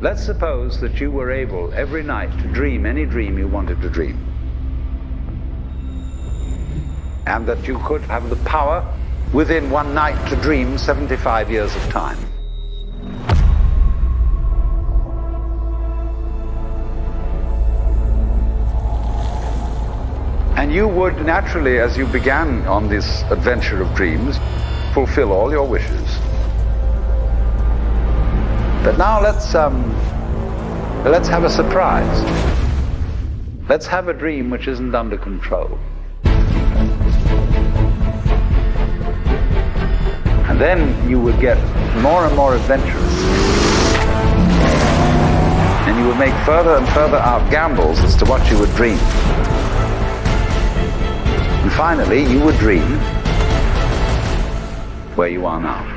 Let's suppose that you were able every night to dream any dream you wanted to dream. And that you could have the power within one night to dream 75 years of time. And you would naturally, as you began on this adventure of dreams, fulfill all your wishes. But now let's have a surprise. Let's have a dream which isn't under control. And then you would get more and more adventurous. And you would make further and further out gambles as to what you would dream. And finally, you would dream where you are now.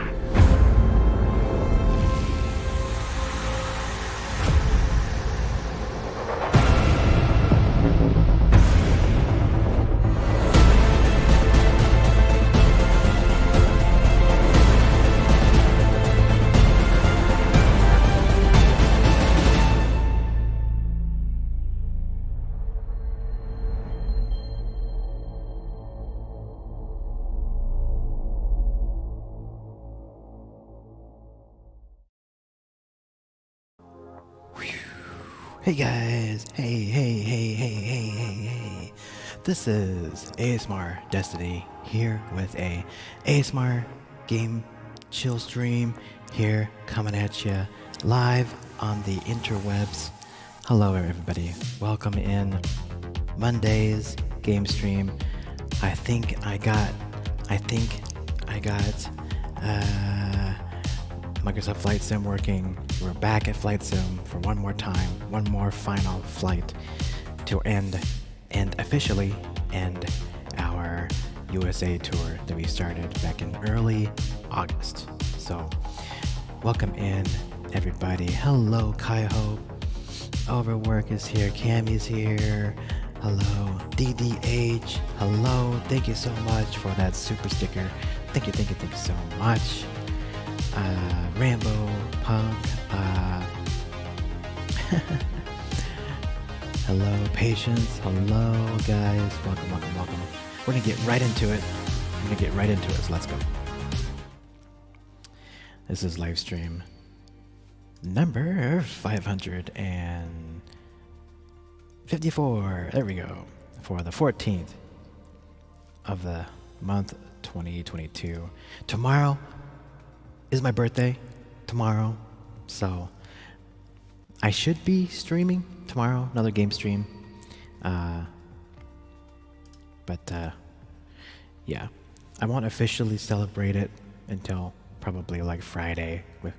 Hey guys, hey. This is ASMR Destiny here with a ASMR game chill stream here coming at you live on the interwebs. Hello everybody, welcome in Monday's game stream. I think I got Microsoft Flight Sim working. We're back at Flight Sim for one more time, one more final flight to end and officially end our USA tour that we started back in early August. So welcome in everybody. Hello Kaiho. Overwork is here, Cammy's here. Hello DDH. Hello. Thank you so much for that super sticker. Thank you so much. Rambo, Punk, hello, Patience, hello, guys, welcome. We're gonna get right into it. So let's go. This is live stream number 554. There we go. For the 14th of the month 2022. Tomorrow is my birthday. Tomorrow, so I should be streaming tomorrow, another game stream. But yeah, I won't officially celebrate it until probably like Friday with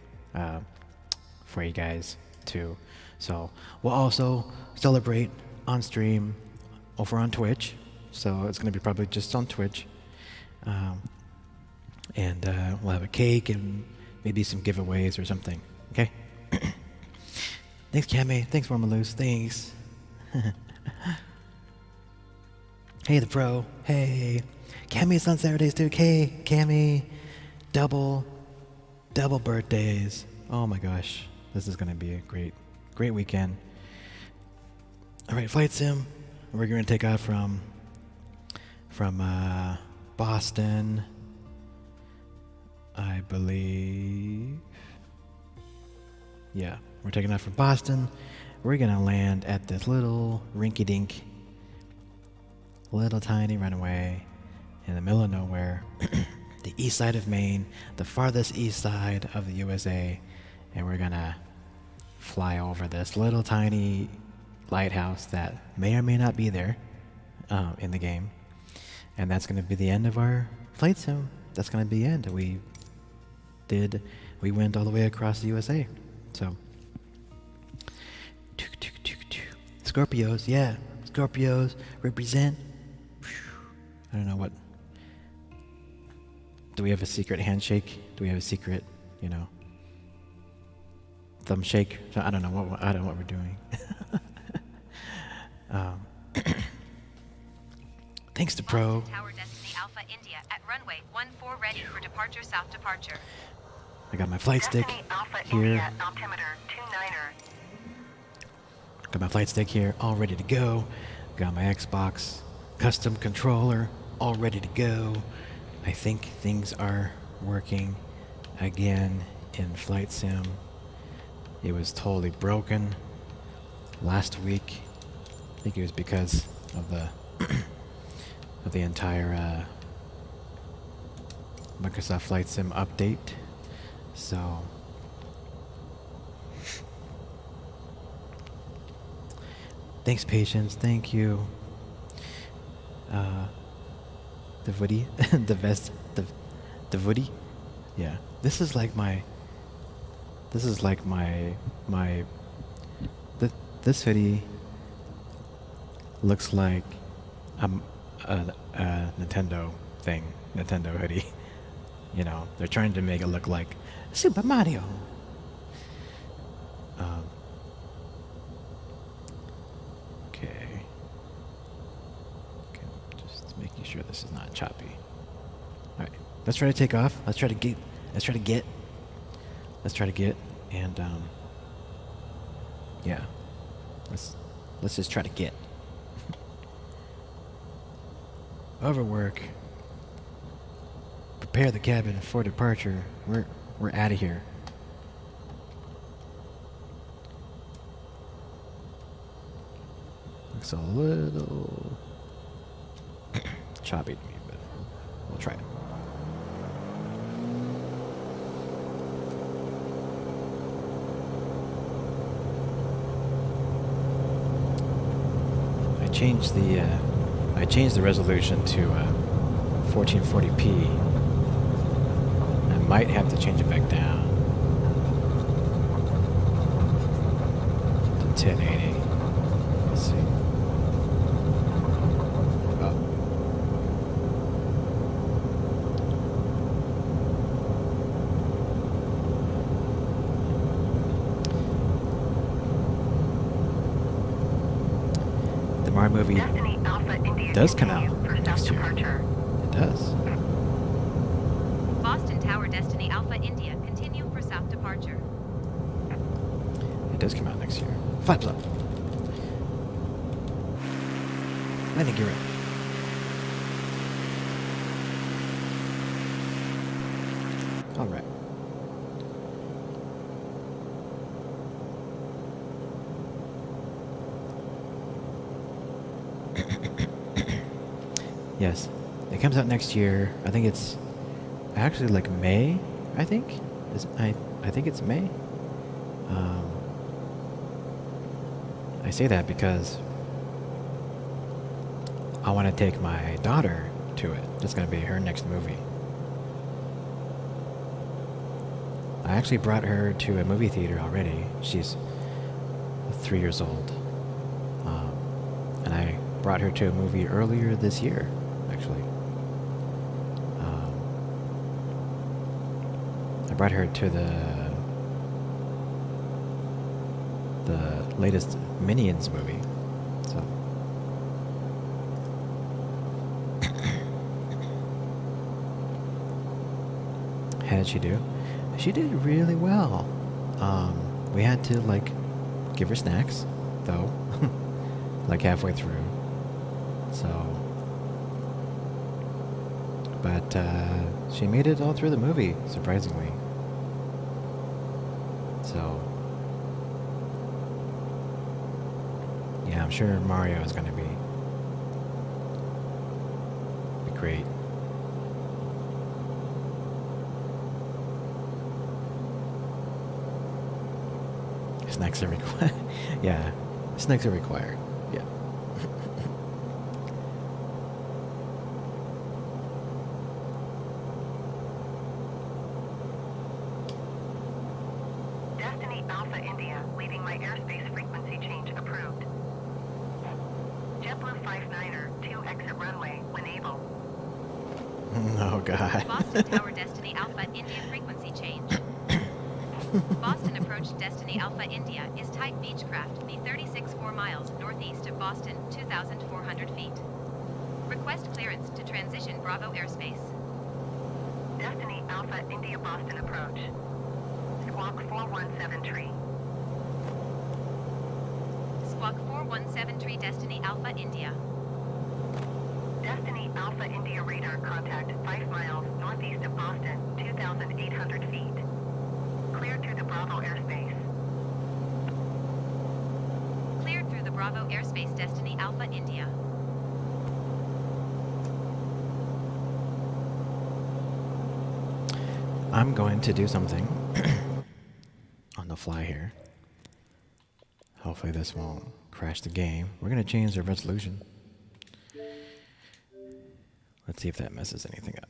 for you guys too. So we'll also celebrate on stream over on Twitch. So it's gonna be probably just on Twitch. And we'll have a cake and maybe some giveaways or something, okay? Thanks, Cammy. Thanks, Formaloose. Thanks. Hey, the pro. Hey. Cammy's on Saturdays too. Okay, Cammy. Double birthdays. Oh my gosh. This is going to be a great weekend. All right, Flight Sim. We're going to take off from Boston, I believe. Yeah, we're taking off from Boston. We're gonna land at this little rinky-dink, little tiny runway in the middle of nowhere, the east side of Maine, the farthest east side of the USA, and we're gonna fly over this little tiny lighthouse that may or may not be there in the game, and that's gonna be the end of our flight sim. That's gonna be the end. We went all the way across the USA. So Scorpios, yeah. Scorpios represent. I don't know what. Do we have a secret handshake? Do we have a secret, thumb shake? I don't know what we're doing. Thanks to Pro. Tower Destiny Alpha India at runway 14 ready for departure, south departure. I got my flight stick Destiny Alpha here. India altimeter 29er. Got my flight stick here, all ready to go. Got my Xbox custom controller, all ready to go. I think things are working again in Flight Sim. It was totally broken last week. I think it was because of the of the entire Microsoft Flight Sim update. So thanks, Patience. Thank you. The Woody, the vest, the Woody. Yeah, this is like my. This is like my. This hoodie looks like a Nintendo thing, Nintendo hoodie. You know, they're trying to make it look like Super Mario. Okay. Just making sure this is not choppy. All right, let's try to take off. Let's try to get, and yeah, let's just try to get. Overwork. Prepare the cabin for departure. We're out of here. Looks a little choppy to me, but we'll try it. I changed the resolution to 1440p. I might have to change it back down to 1080. Let's see. Oh. The Mario movie Destiny Alpha India does come out continues for next year. self-departure. It does. Boston Tower Destiny Alpha India continue for south departure. It does come out next year. Flaps up. Landing gear up. All right. Yes, it comes out next year. I think it's actually like May. I think I think it's May. I say that because I want to take my daughter to it. That's going to be her next movie. I actually brought her to a movie theater already. She's 3 years old. And I brought her to a movie earlier this year, actually. I brought her to the latest Minions movie. So how did she do? She did really well. We had to like give her snacks, though, like halfway through. So, but she made it all through the movie, surprisingly. So, yeah, I'm sure Mario is going to be great. Snacks are required. Yeah, snacks are required. Yeah. Destiny Alpha India leaving my airspace frequency change approved. JetBlue 59er 2 exit runway when able. Oh God. Boston Tower Destiny Alpha India frequency change. Boston approach Destiny Alpha India is type Beechcraft, the 36.4 miles northeast of Boston, 2,400 feet. Request clearance to transition Bravo airspace. Destiny Alpha India Boston approach. 417 Squawk 417 Destiny Alpha India. Destiny Alpha India radar contact 5 miles northeast of Boston, 2,800 feet. Cleared through the Bravo airspace. Cleared through the Bravo airspace, Destiny Alpha India. I'm going to do something on the fly here. Hopefully this won't crash the game. We're going to change the resolution. Let's see if that messes anything up.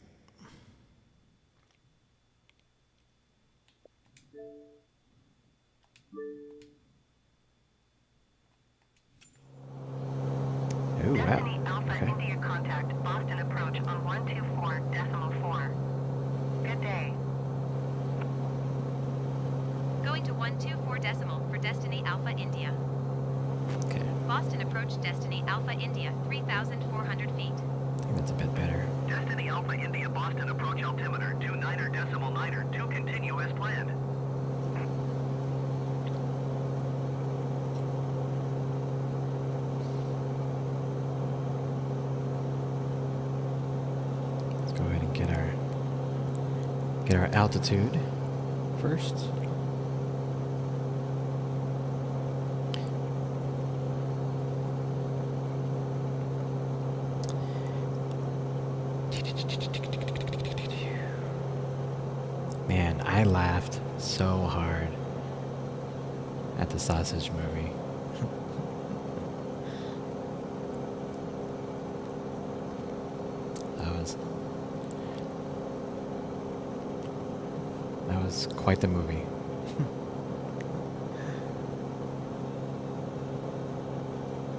Ooh, Destiny wow. Alpha Okay. India contact Boston approach on 124.4. Good day. Going to 124 decimal for Destiny Alpha India. Okay. Boston approach Destiny Alpha India, 3,400 feet. I think that's a bit better. Destiny Alpha India Boston approach altimeter 29.9 to continue as planned. Let's go ahead and get our altitude first. Man, I laughed so hard at the sausage movie. That was quite the movie.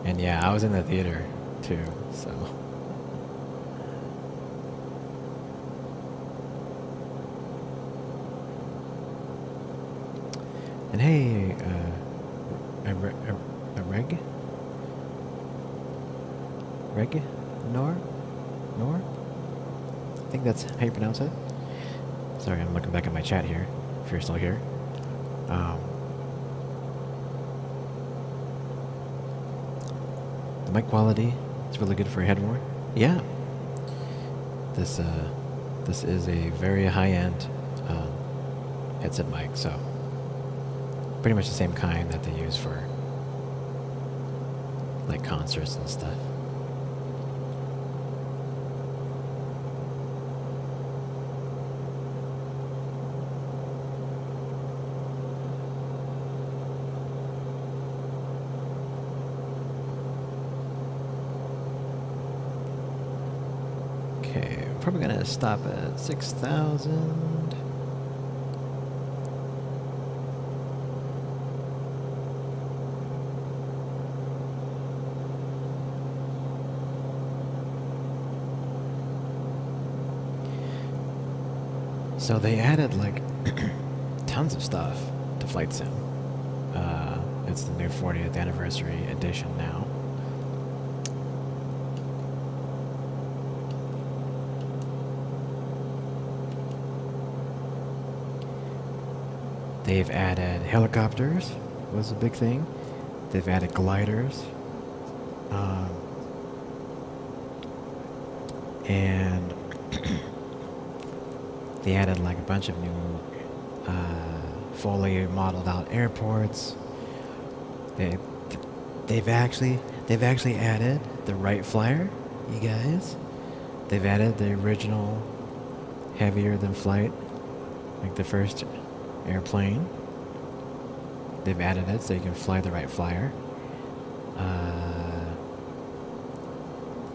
And yeah, I was in the theater too, so. And hey, a reg? Reg? Nor? I think that's how you pronounce it. Sorry, I'm looking back at my chat here, if you're still here. The mic quality is really good for a headphone. Yeah. This is a very high-end headset mic, so pretty much the same kind that they use for like concerts and stuff. Okay, we're probably gonna stop at 6,000. So they added like tons of stuff to Flight Sim. It's the new 40th anniversary edition now. They've added helicopters, was a big thing. They've added gliders. And they added like a bunch of new fully modeled out airports. They've actually added the Wright Flyer, you guys. They've added the original heavier than flight, like the first airplane. They've added it so you can fly the Wright Flyer.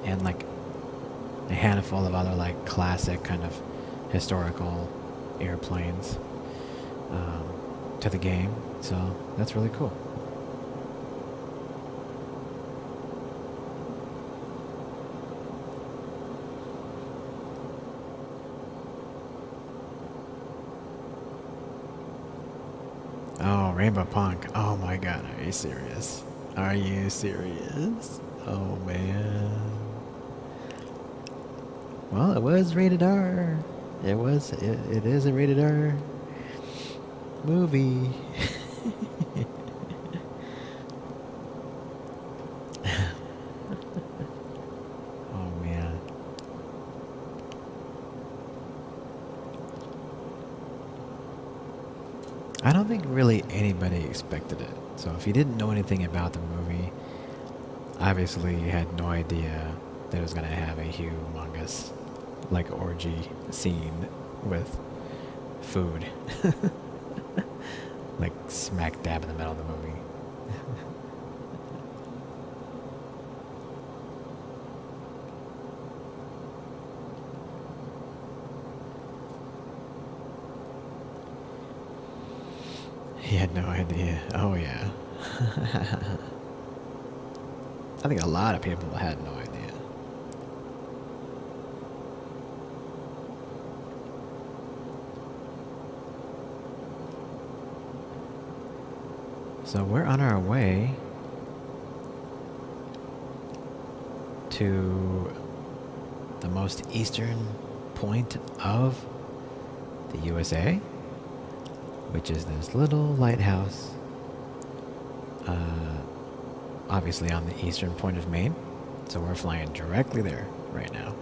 And like a handful of other like classic kind of historical airplanes to the game. So that's really cool. Oh, Rainbow Punk. Oh my god, are you serious? Are you serious? Oh man. Well, it was rated R. It is a rated R movie. Oh man. I don't think really anybody expected it. So if you didn't know anything about the movie, obviously you had no idea that it was gonna have a humongous like orgy scene with food. Like smack dab in the middle of the movie. He had no idea. Oh yeah. I think a lot of people had no idea. So we're on our way to the most eastern point of the USA, which is this little lighthouse, obviously on the eastern point of Maine. So we're flying directly there right now.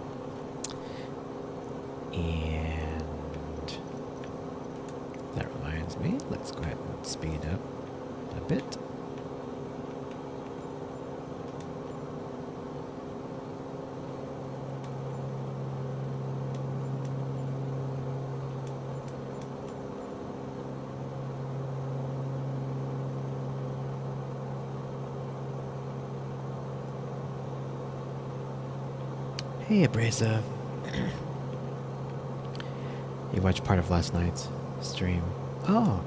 And that reminds me, let's go ahead and speed up a bit. Hey, Abrasive. You watched part of last night's stream. Oh.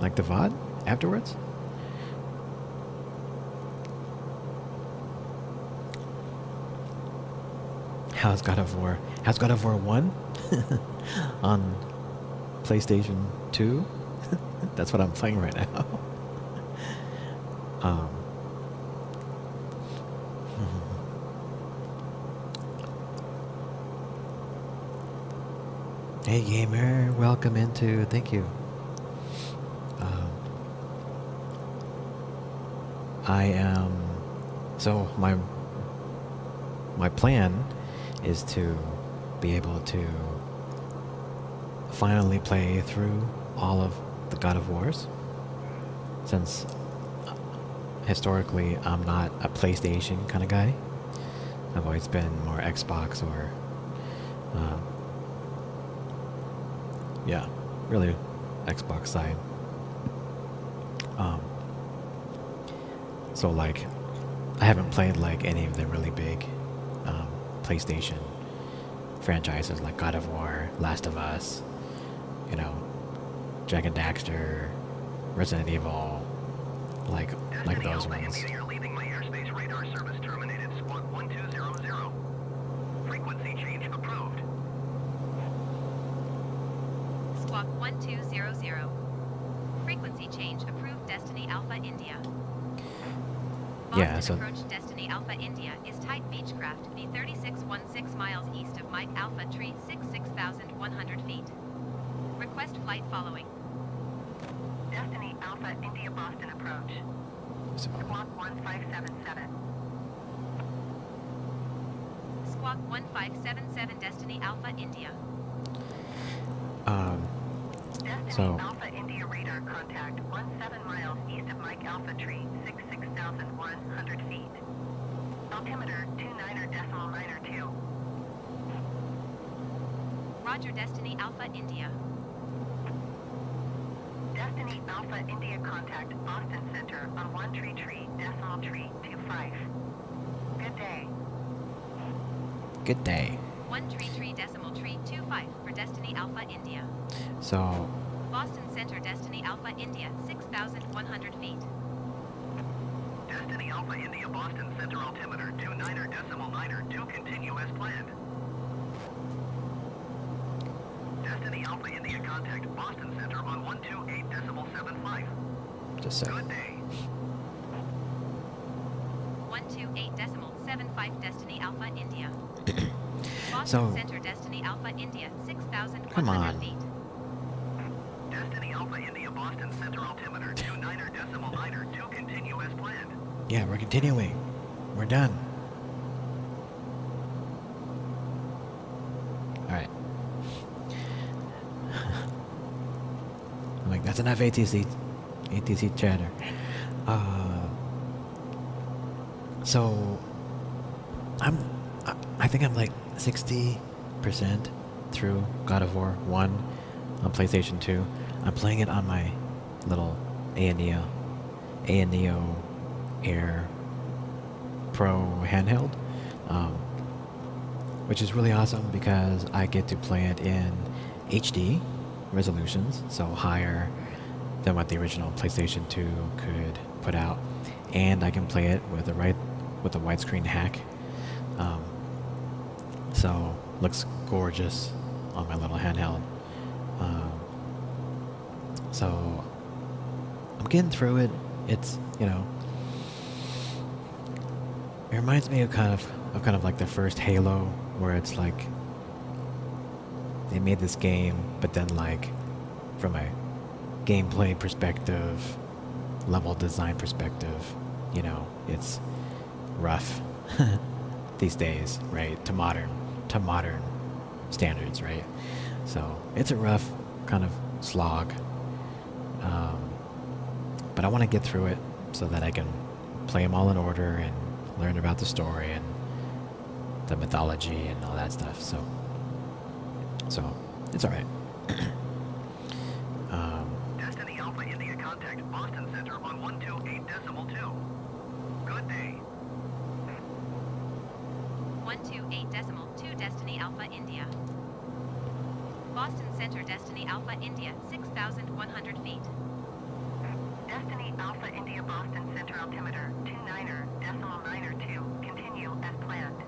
Like the VOD afterwards? How's God of War? How's God of War 1? On PlayStation 2? That's what I'm playing right now. Hey gamer, welcome into, thank you. I am, so my plan is to be able to finally play through all of the God of Wars, since historically I'm not a PlayStation kind of guy. I've always been more Xbox or yeah, really Xbox side. So like, I haven't played like any of the really big PlayStation franchises like God of War, Last of Us, you know, Jak and Daxter, Resident Evil, like those ones. You're leaving my airspace radar service terminated. Squawk 1200. Frequency change approved. Squawk 1200. Frequency change approved. Destiny Alpha India. Yeah, Boston so approach Destiny Alpha India is type Beechcraft, be 3616 miles east of Mike Alpha Tree 66,100 feet. Request flight following. Destiny Alpha India Boston approach. Squawk 1577. Squawk 1577 Destiny Alpha India. Destiny So Alpha India radar contact 17 miles east of Mike Alpha Tree 66,100 feet. Altimeter 29.92. Roger Destiny Alpha India. Destiny Alpha India contact Boston Center on 133.25. Good day. good day. 133.25 for Destiny Alpha India. So Boston Center Destiny Alpha India 6,100 feet. Destiny Alpha India Boston Center altimeter 29.92 continue as planned. Destiny Alpha India contact Boston Center on 128.75. just a Good second. day. 128.75 Destiny Alpha India. Boston So Center Destiny Alpha India 6,100 come on. feet. Center altimeter 29.9 continue as planned. Yeah, we're continuing. We're done. Alright. I'm like, that's enough ATC chatter. So I think I'm like 60% through God of War 1 on PlayStation 2. I'm playing it on my little ANEO Air Pro handheld, which is really awesome because I get to play it in HD resolutions, so higher than what the original PlayStation 2 could put out, and I can play it with the widescreen hack. So looks gorgeous on my little handheld. So I'm getting through it. It's, you know, it reminds me of kind of like the first Halo, where it's like they made this game, but then like from a gameplay perspective, level design perspective, you know, it's rough these days, right? To modern standards, right? So it's a rough kind of slog. But I want to get through it so that I can play them all in order and learn about the story and the mythology and all that stuff. So it's all right. Destiny Alpha India contact Boston Center on 128.2. Good day. 128.2 Destiny Alpha India. Boston Center Destiny Alpha India 6,100 feet. Destiny Alpha India Boston Center altimeter 29.9 continue as planned.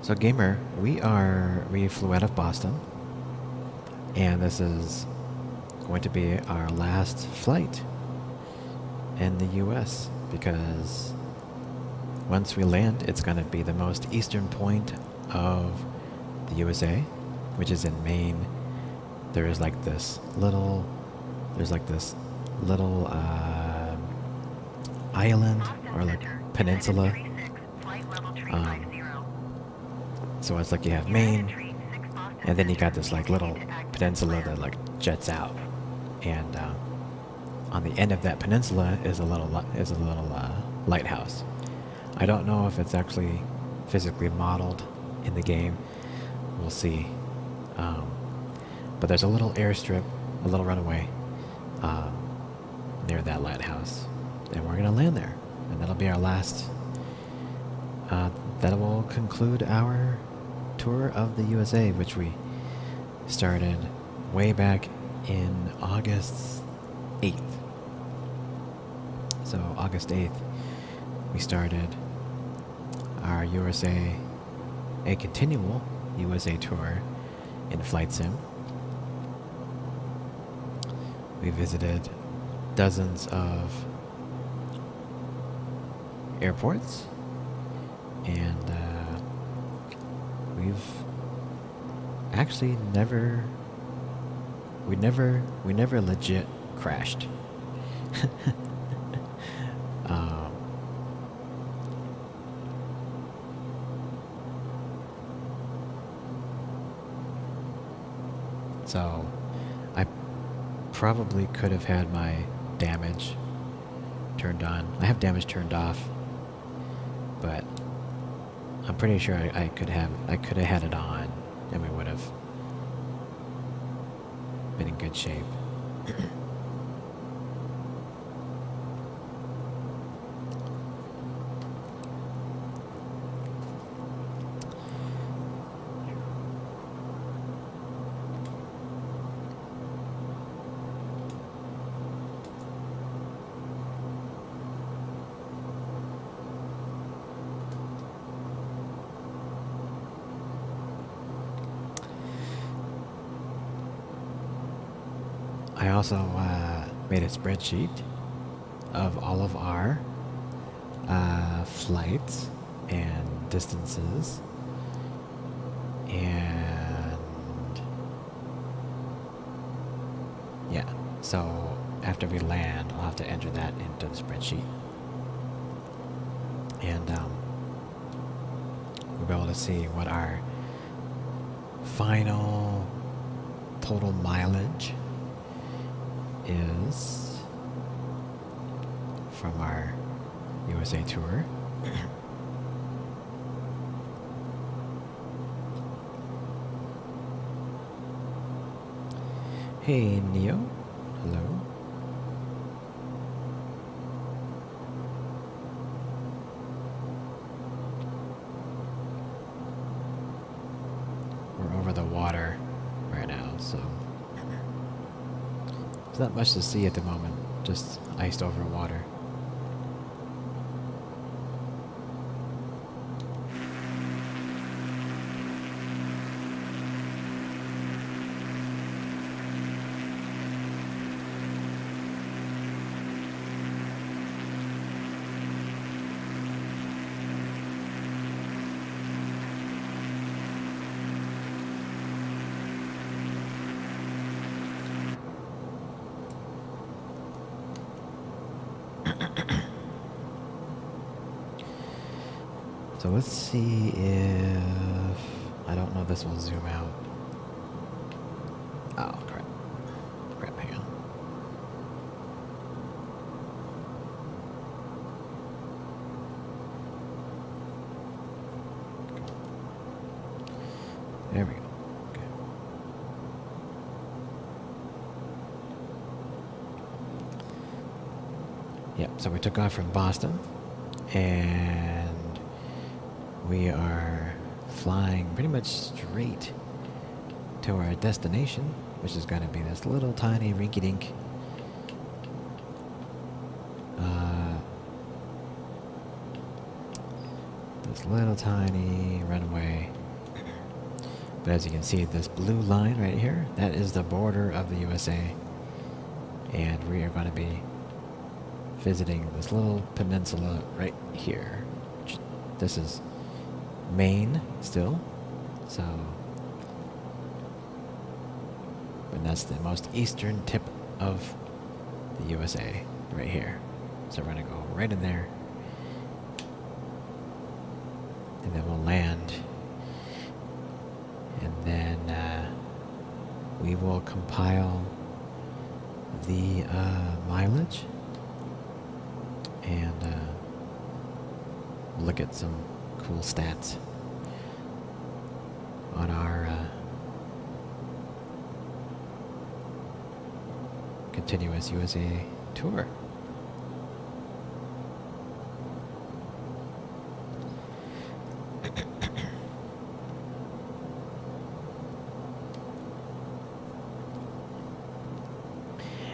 So gamer, we flew out of Boston, and this is going to be our last flight in the US, because once we land, it's going to be the most eastern point of the USA, which is in Maine. There's like this little island or like peninsula. So it's like you have Maine, and then you got this like little peninsula that like jets out, and on the end of that peninsula is a little lighthouse. I don't know if it's actually physically modeled in the game. We'll see. But there's a little airstrip, a little runway near that lighthouse, and we're gonna land there, and that'll be our last. That will conclude our tour of the USA, which we started way back in August 8th. So August 8th, we started our a continual USA tour in Flight Sim. We visited dozens of airports, and we've actually never legit crashed. So I probably could have had my damage turned on. I have damage turned off, but I'm pretty sure I could have had it on, and we would have been in good shape. I also made a spreadsheet of all of our flights and distances, and So after we land, I'll have to enter that into the spreadsheet. And we'll be able to see what our final total mileage is from our USA tour. Hey Neo, hello. We're over the water right now, so there's not much to see at the moment, just iced over water. So let's see if... I don't know if this will zoom out. Oh, crap. Crap, hang on. There we go. Okay. Yep, so we took off from Boston, and we are flying pretty much straight to our destination, which is going to be this little tiny rinky-dink this little tiny runway. But as you can see, this blue line right here, that is the border of the USA, and we are going to be visiting this little peninsula right here. This is Maine still, so, but that's the most eastern tip of the USA right here. So we're gonna go right in there, and then we'll land, and then we will compile the mileage and look at some cool stats on our continuous USA tour.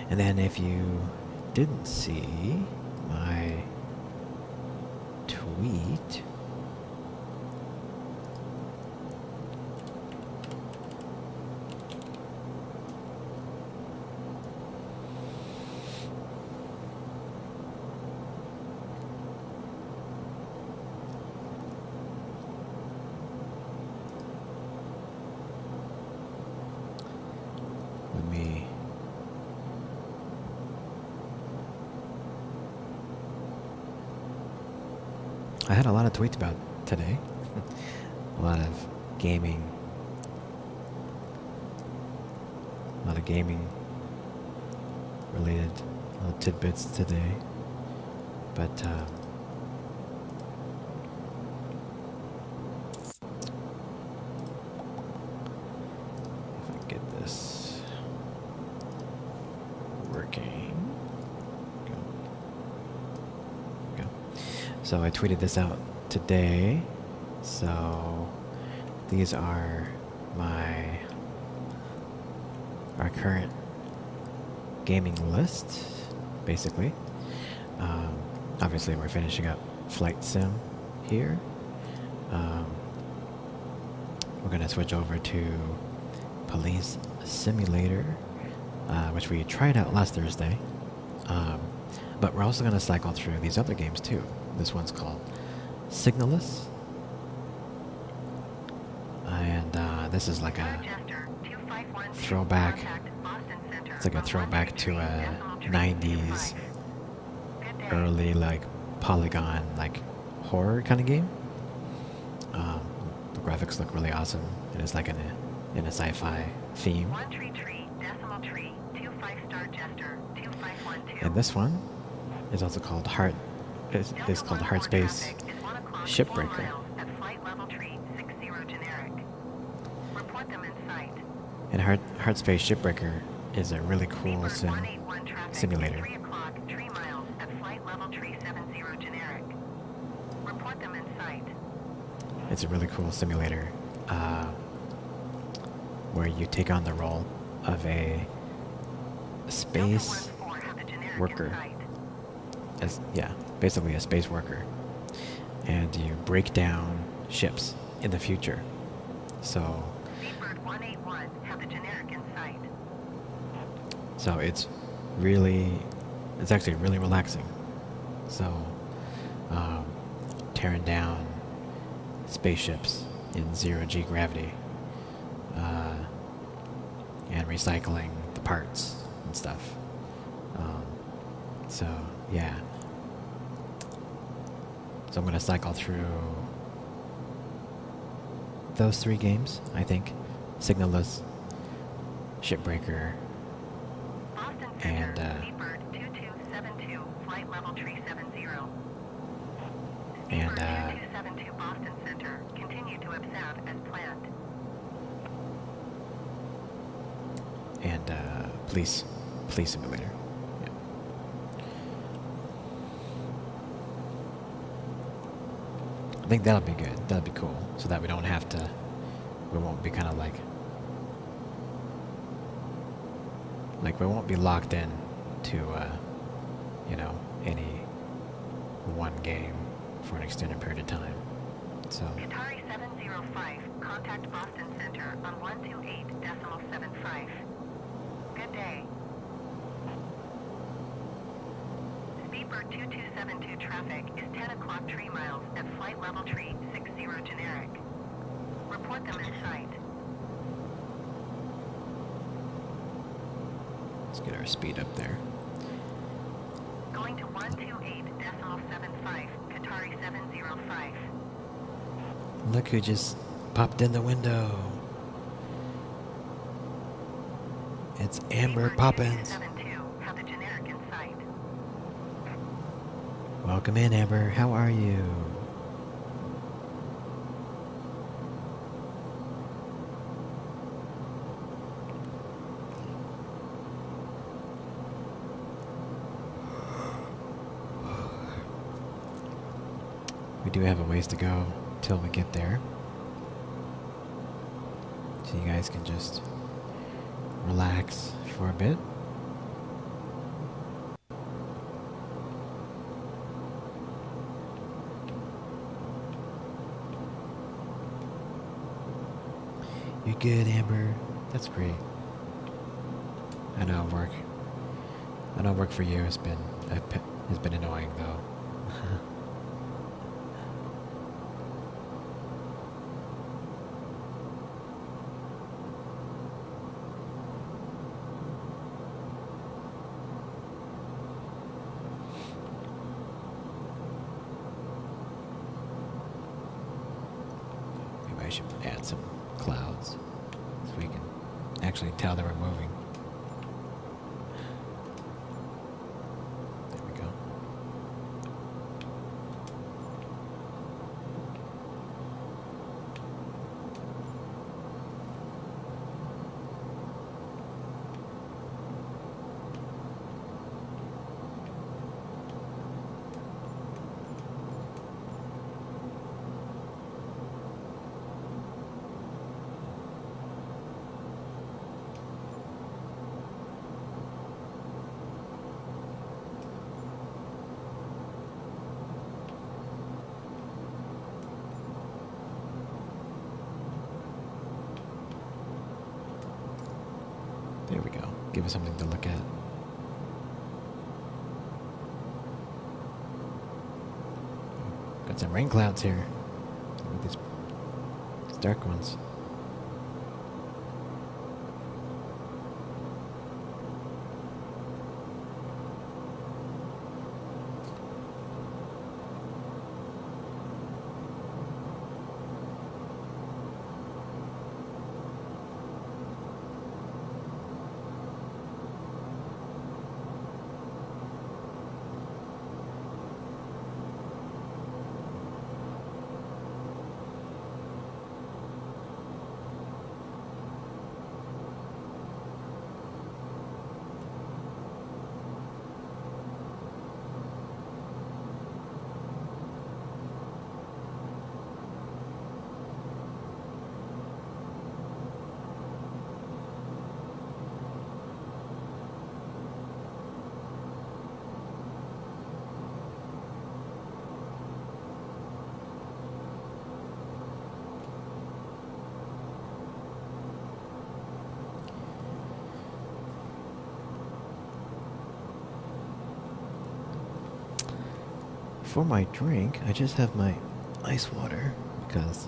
And then if you didn't see my tweet, let me I had a lot of tweets about today. A lot of gaming related little tidbits today. But if I get this working. Go. So I tweeted this out today. So these are our current gaming list, basically. Obviously, we're finishing up Flight Sim here. We're going to switch over to Police Simulator, which we tried out last Thursday. But we're also going to cycle through these other games too. This one's called Signalis. And this is like a throwback It's like a throwback to a 90s early like polygon like horror kind of game. The graphics look really awesome, and it's like in a sci-fi theme. 1 tree, decimal tree, 2 5-star jester, 2512. And this one is also called is called Heartspace Shipbreaker. At flight level tree 60 generic. Report them in sight. And Heartspace Shipbreaker is a really cool Seabird 181 traffic, simulator. 3 o'clock, 3 miles at flight level tree 70 generic. Report them in sight. It's a really cool simulator where you take on the role of a space Delta 1-4 have the generic worker. in sight. Basically a space worker, and you break down ships in the future. So Seabird 181 have the generic in sight. it's actually really relaxing. So tearing down spaceships in 0G gravity, and recycling the parts and stuff. So yeah. So I'm gonna cycle through those 3 games, I think. Signalless, Shipbreaker, Boston and Center, Seabird 2272, flight level tree 70. and Seabird 2272 Boston Center, continue to observe as planned. Police Simulator. Yeah. I think that'll be good. That'll be cool. So that we won't be kind of like we won't be locked in to, any one game for an extended period of time. So, Qatari 705, contact Boston Center on 128.75. Good day. Seabird 2272 traffic is 10 o'clock 3 miles at flight level tree 60 generic. Report them in sight. let's get our speed up there. Going to 128.75, Qatari 705. Look who just popped in the window. It's Amber Seabird Poppins. 2272 have the generic in sight. Welcome in, Amber. How are you? We do have a ways to go till we get there. So you guys can just relax for a bit. You're good, Amber. That's great. I know work for you has been annoying though. Maybe I should add some clouds so we can actually tell that we're moving. There we go. There we go. Give us something to look at. Got some rain clouds here. Look at these dark ones. for my drink, I just have my ice water because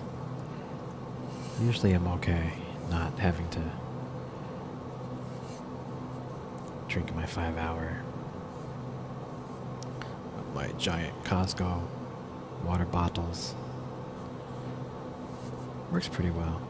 usually I'm okay not having to drink my 5-hour with my giant Costco water bottles. Works pretty well.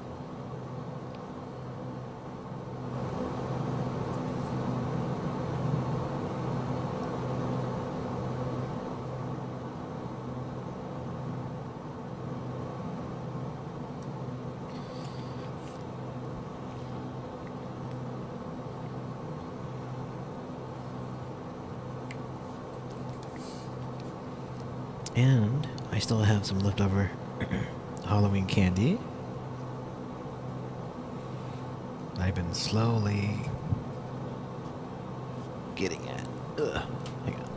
And I still have some leftover Halloween candy. I've been slowly getting at. Ugh. Hang on.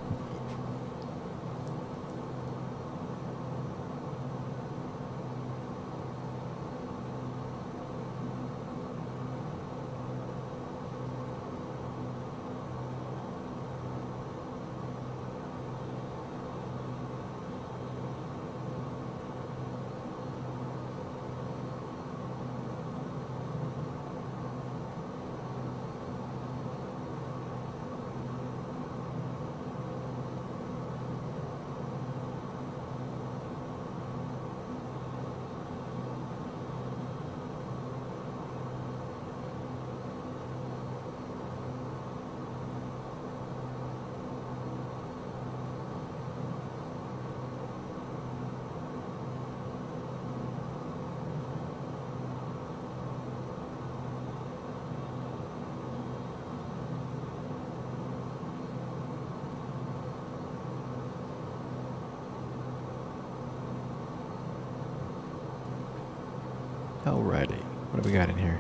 Alrighty, what do we got in here?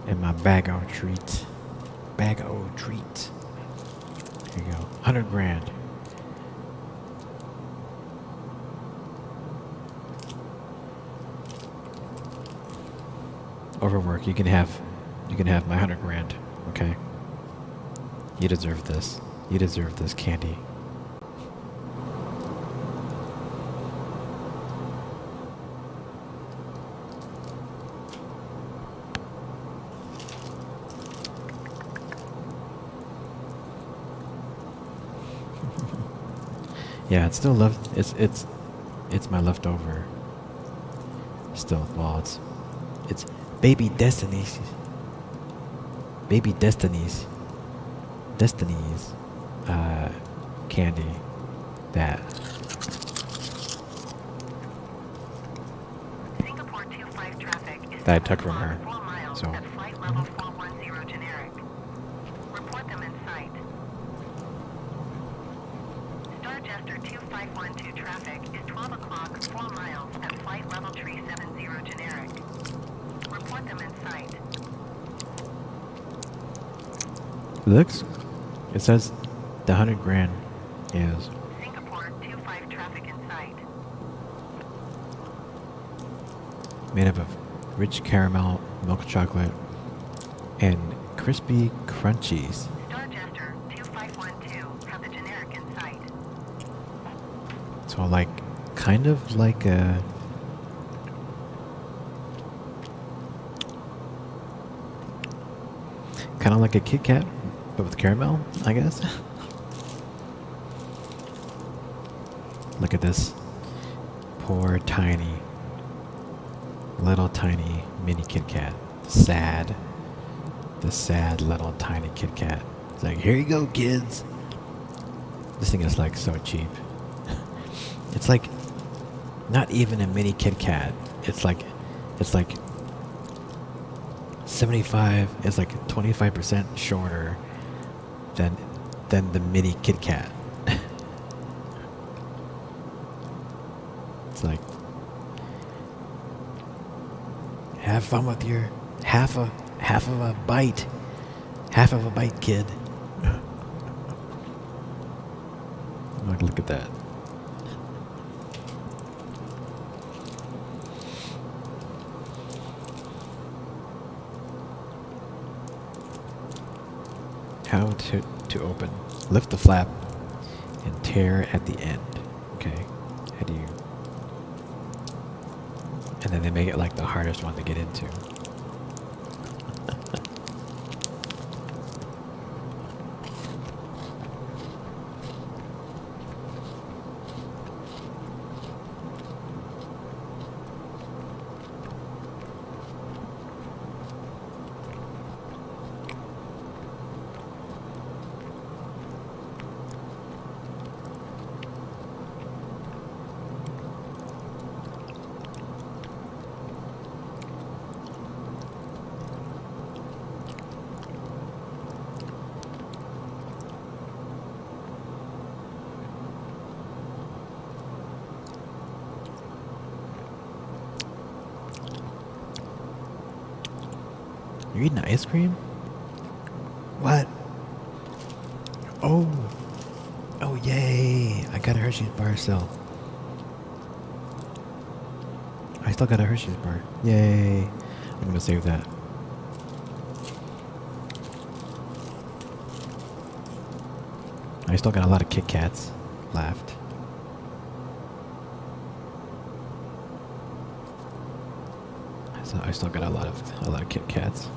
In my bag-o treat. Bag-o treat. Here you go. 100 grand. Overwork, you can have my 100 grand, okay? You deserve this. You deserve this candy. Yeah, it's still left. It's my leftover. Still, well, it's baby Destiny's candy that Singapore 25 traffic is that I took from her. 4 miles So at flight level 410 generic. Report them in sight. Starjester 2512 traffic is 12 o'clock 4 miles at flight level 370 generic. Report them in sight. looks. It says the 100 grand is Singapore 25 traffic in sight. made up of rich caramel, milk chocolate, and crispy crunchies. Starjester 2512 have the generic in sight. So like, kind of like a Kit Kat, but with caramel, I guess. Look at this poor tiny, little tiny mini Kit Kat. Sad. The sad little tiny Kit Kat. It's like, here you go, kids. This thing is like so cheap. It's like not even a mini Kit Kat. It's like 75. It's like 25% shorter than the mini Kit Kat. It's like, have fun with your half of a bite. Half of a bite, kid. Like, look at that. How to open. Lift the flap and tear at the end. Okay, how do you... And then they make it like the hardest one to get into. You're eating ice cream? What? Oh! Oh, yay! I got a Hershey's bar still. I still got a Hershey's bar. Yay! I'm gonna save that. I still got a lot of Kit Kats left. So I still got a lot of Kit Kats.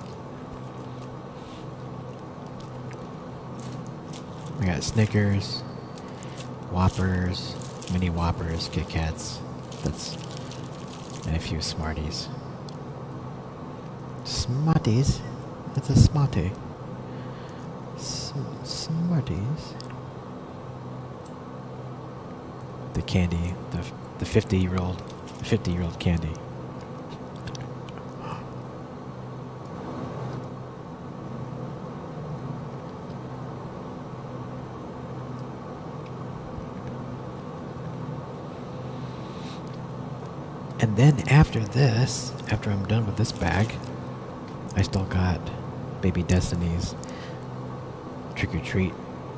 We got Snickers, Whoppers, mini Whoppers, Kit Kats. And a few Smarties. Smarties? That's a Smartie. Smarties. The candy, the 50-year-old candy. And then after this, after I'm done with this bag, I still got Baby Destiny's trick-or-treat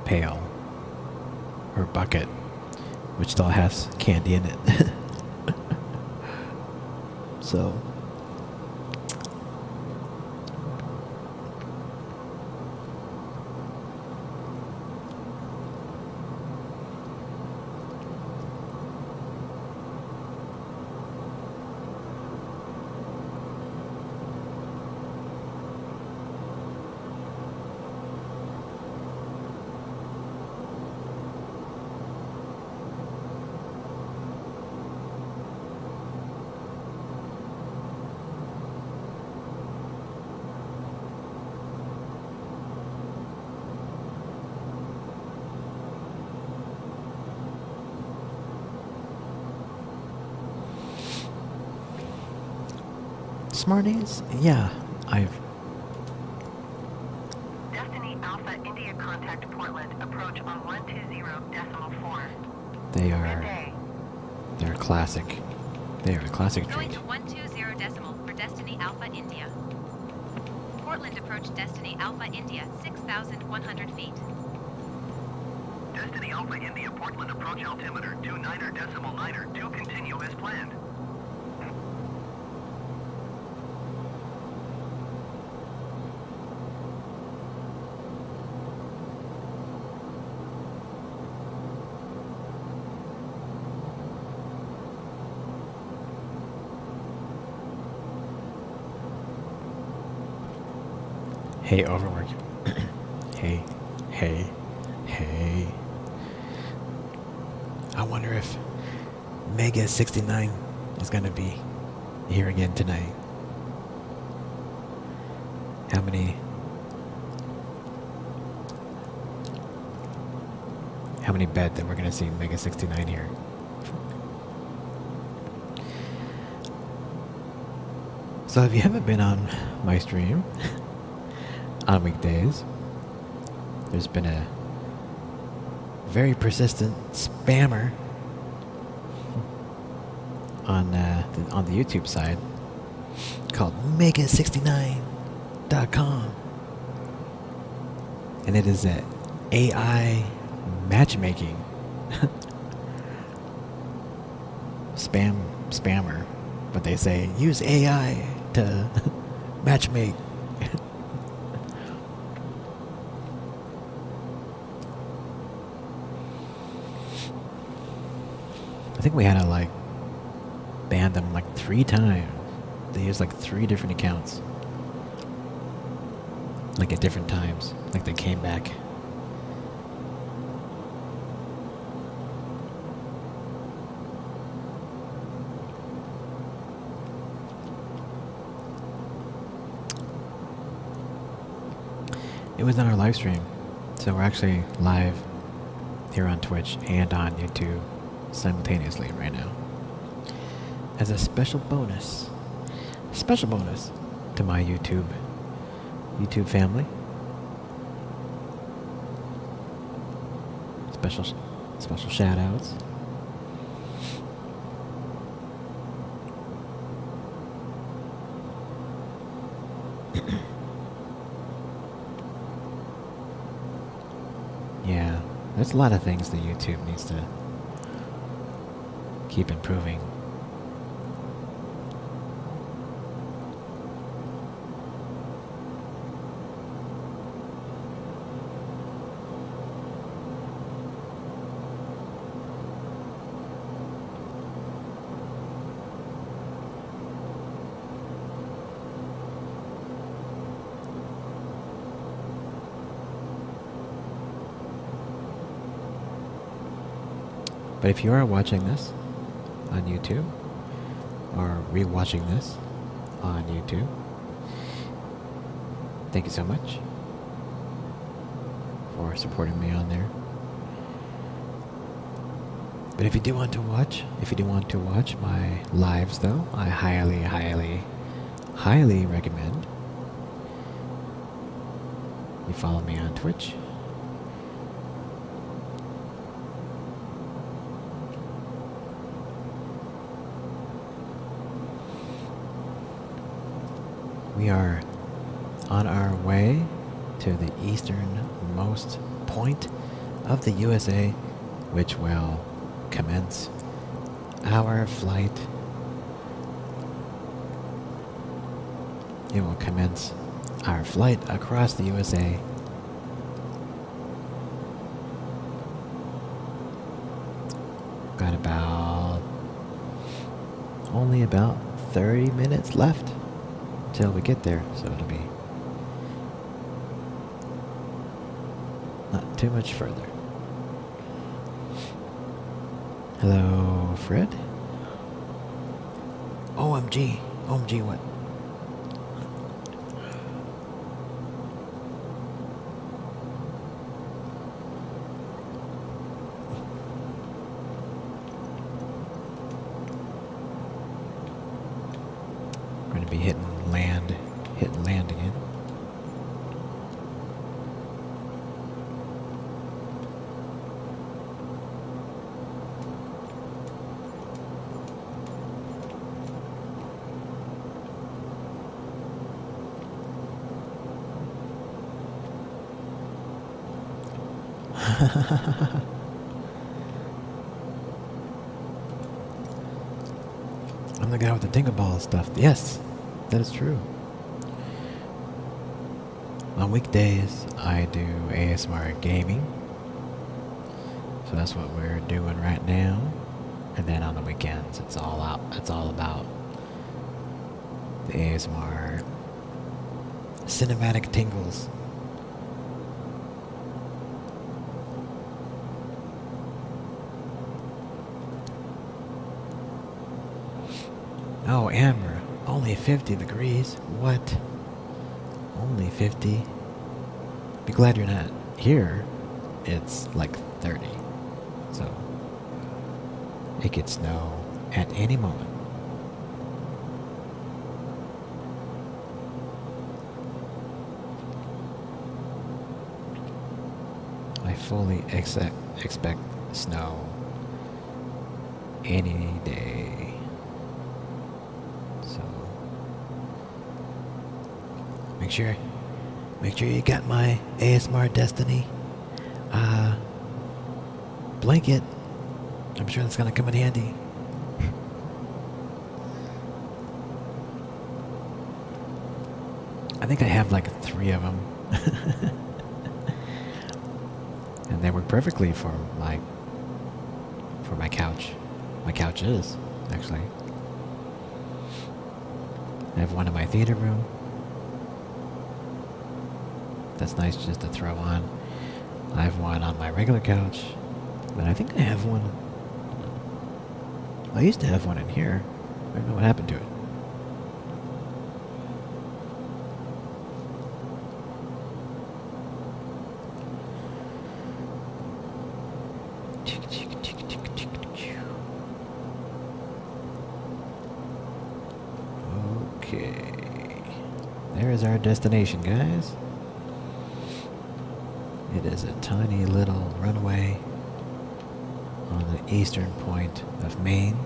pail, or bucket, which still has candy in it. So... Smarties? Yeah, I've... Destiny Alpha India contact Portland. Approach on 120.4. They're classic. They are a classic Going treat. to 120 decimal for Destiny Alpha India. Portland approach Destiny Alpha India, 6,100 feet. Destiny Alpha India Portland approach altimeter 29.9 to continue as planned. Hey, Overwork. Hey. I wonder if Mega 69 is gonna be here again tonight. How many bet that we're gonna see Mega 69 here? So if you haven't been on my stream on weekdays, there's been a very persistent spammer on the YouTube side called Mega69.com, and it is a AI matchmaking spammer, but they say use AI to matchmake. I think we had to like ban them like 3 times. They used like 3 different accounts. Like at different times. Like they came back. It was on our live stream. So we're actually live here on Twitch and on YouTube simultaneously right now. As a special bonus to my YouTube family. Special shout outs. Yeah, there's a lot of things that YouTube needs to keep improving. But if you are watching this on YouTube, or rewatching this on YouTube, thank you so much for supporting me on there. But if you do want to watch my lives though, I highly recommend you follow me on Twitch. We are on our way to the easternmost point of the USA, which will commence our flight. It will commence our flight across the USA. Got only about 30 minutes left till we get there, so it'll be not too much further. Hello, Fred? OMG what? We're going to be hitting land again. I'm the guy with the Dingleball stuff. Yes, that is true. On weekdays, I do ASMR gaming. So that's what we're doing right now. And then on the weekends, it's all about the ASMR cinematic tingles. Oh, Amber, only 50 degrees. What? Only 50? Be glad you're not here. It's like 30. So, it could snow at any moment. I fully expect snow any day. So, make sure you got my ASMR Destiny blanket. I'm sure that's gonna come in handy. I think I have like 3 of them. And they work perfectly for my couch. My couch is, actually. I have one in my theater room. That's nice just to throw on. I have one on my regular couch. But I think I have one. I used to have one in here. I don't know what happened to it. Okay. There is our destination, guys. It is a tiny little runway on the eastern point of Maine.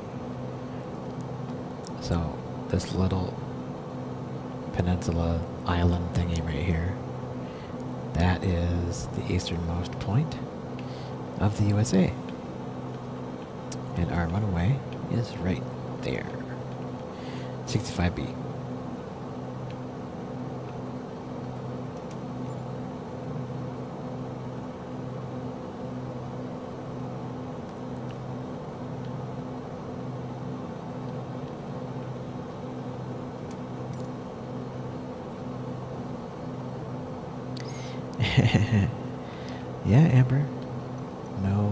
So this little peninsula island thingy right here, that is the easternmost point of the USA. And our runway is right there. 65B. Yeah, Amber. No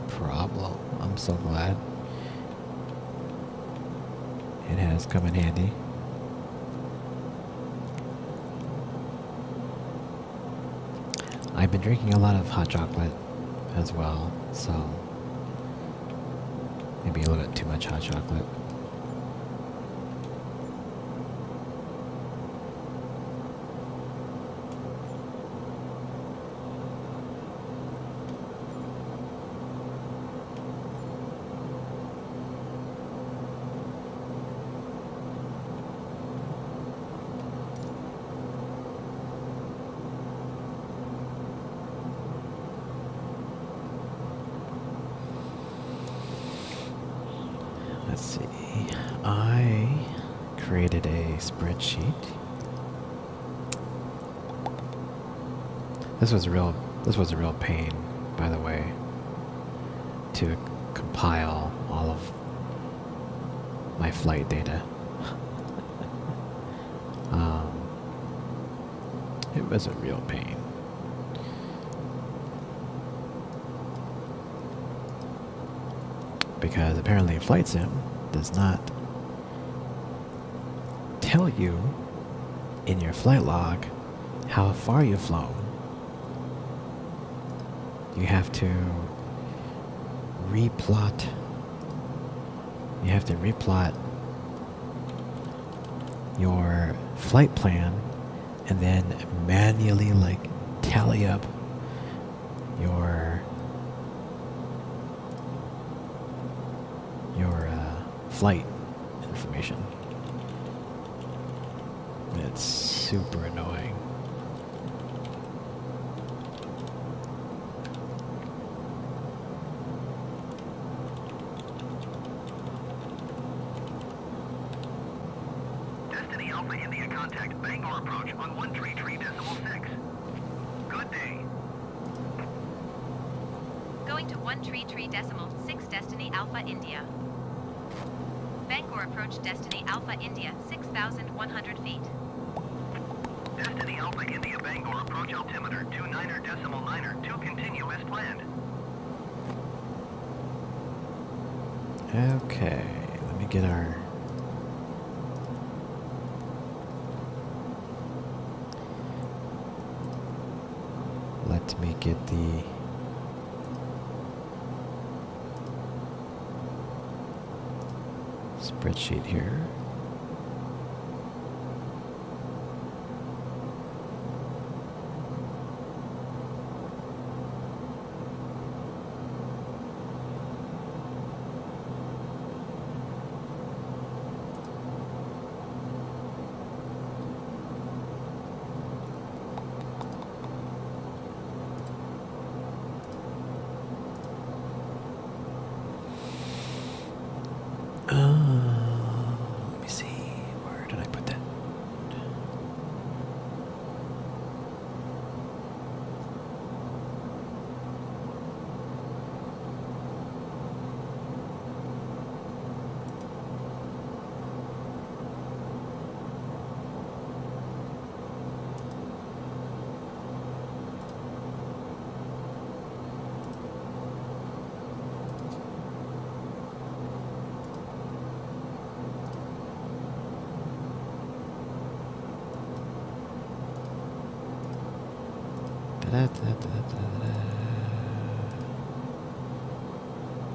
problem. I'm so glad. It has come in handy. I've been drinking a lot of hot chocolate as well, so maybe a little bit too much hot chocolate. Let's see. I created a spreadsheet. This was a real pain, by the way, to compile all of my flight data. It was a real pain. Because apparently Flight Sim does not tell you in your flight log how far you've flown. You have to replot. You have to replot your flight plan and then manually tally up your flight information. It's super annoying. Destiny Alpha India contact Bangor approach on 133.6. Good day. Going to 133.6 Destiny Alpha India. Bangor approach Destiny Alpha India 6,100 feet. Destiny Alpha India Bangor approach altimeter 29.9 to continue as planned. Okay, let me get our... Let me get the... spreadsheet here.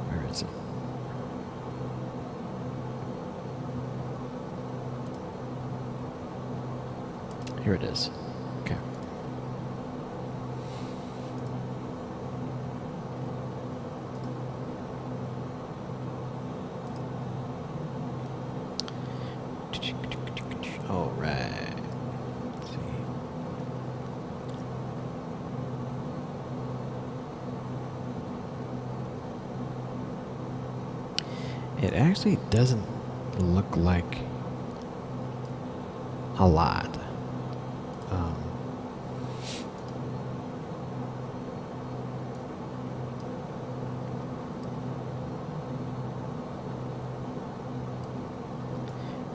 Where is it? Here it is. Okay. All right. Let's see. It actually doesn't look like a lot.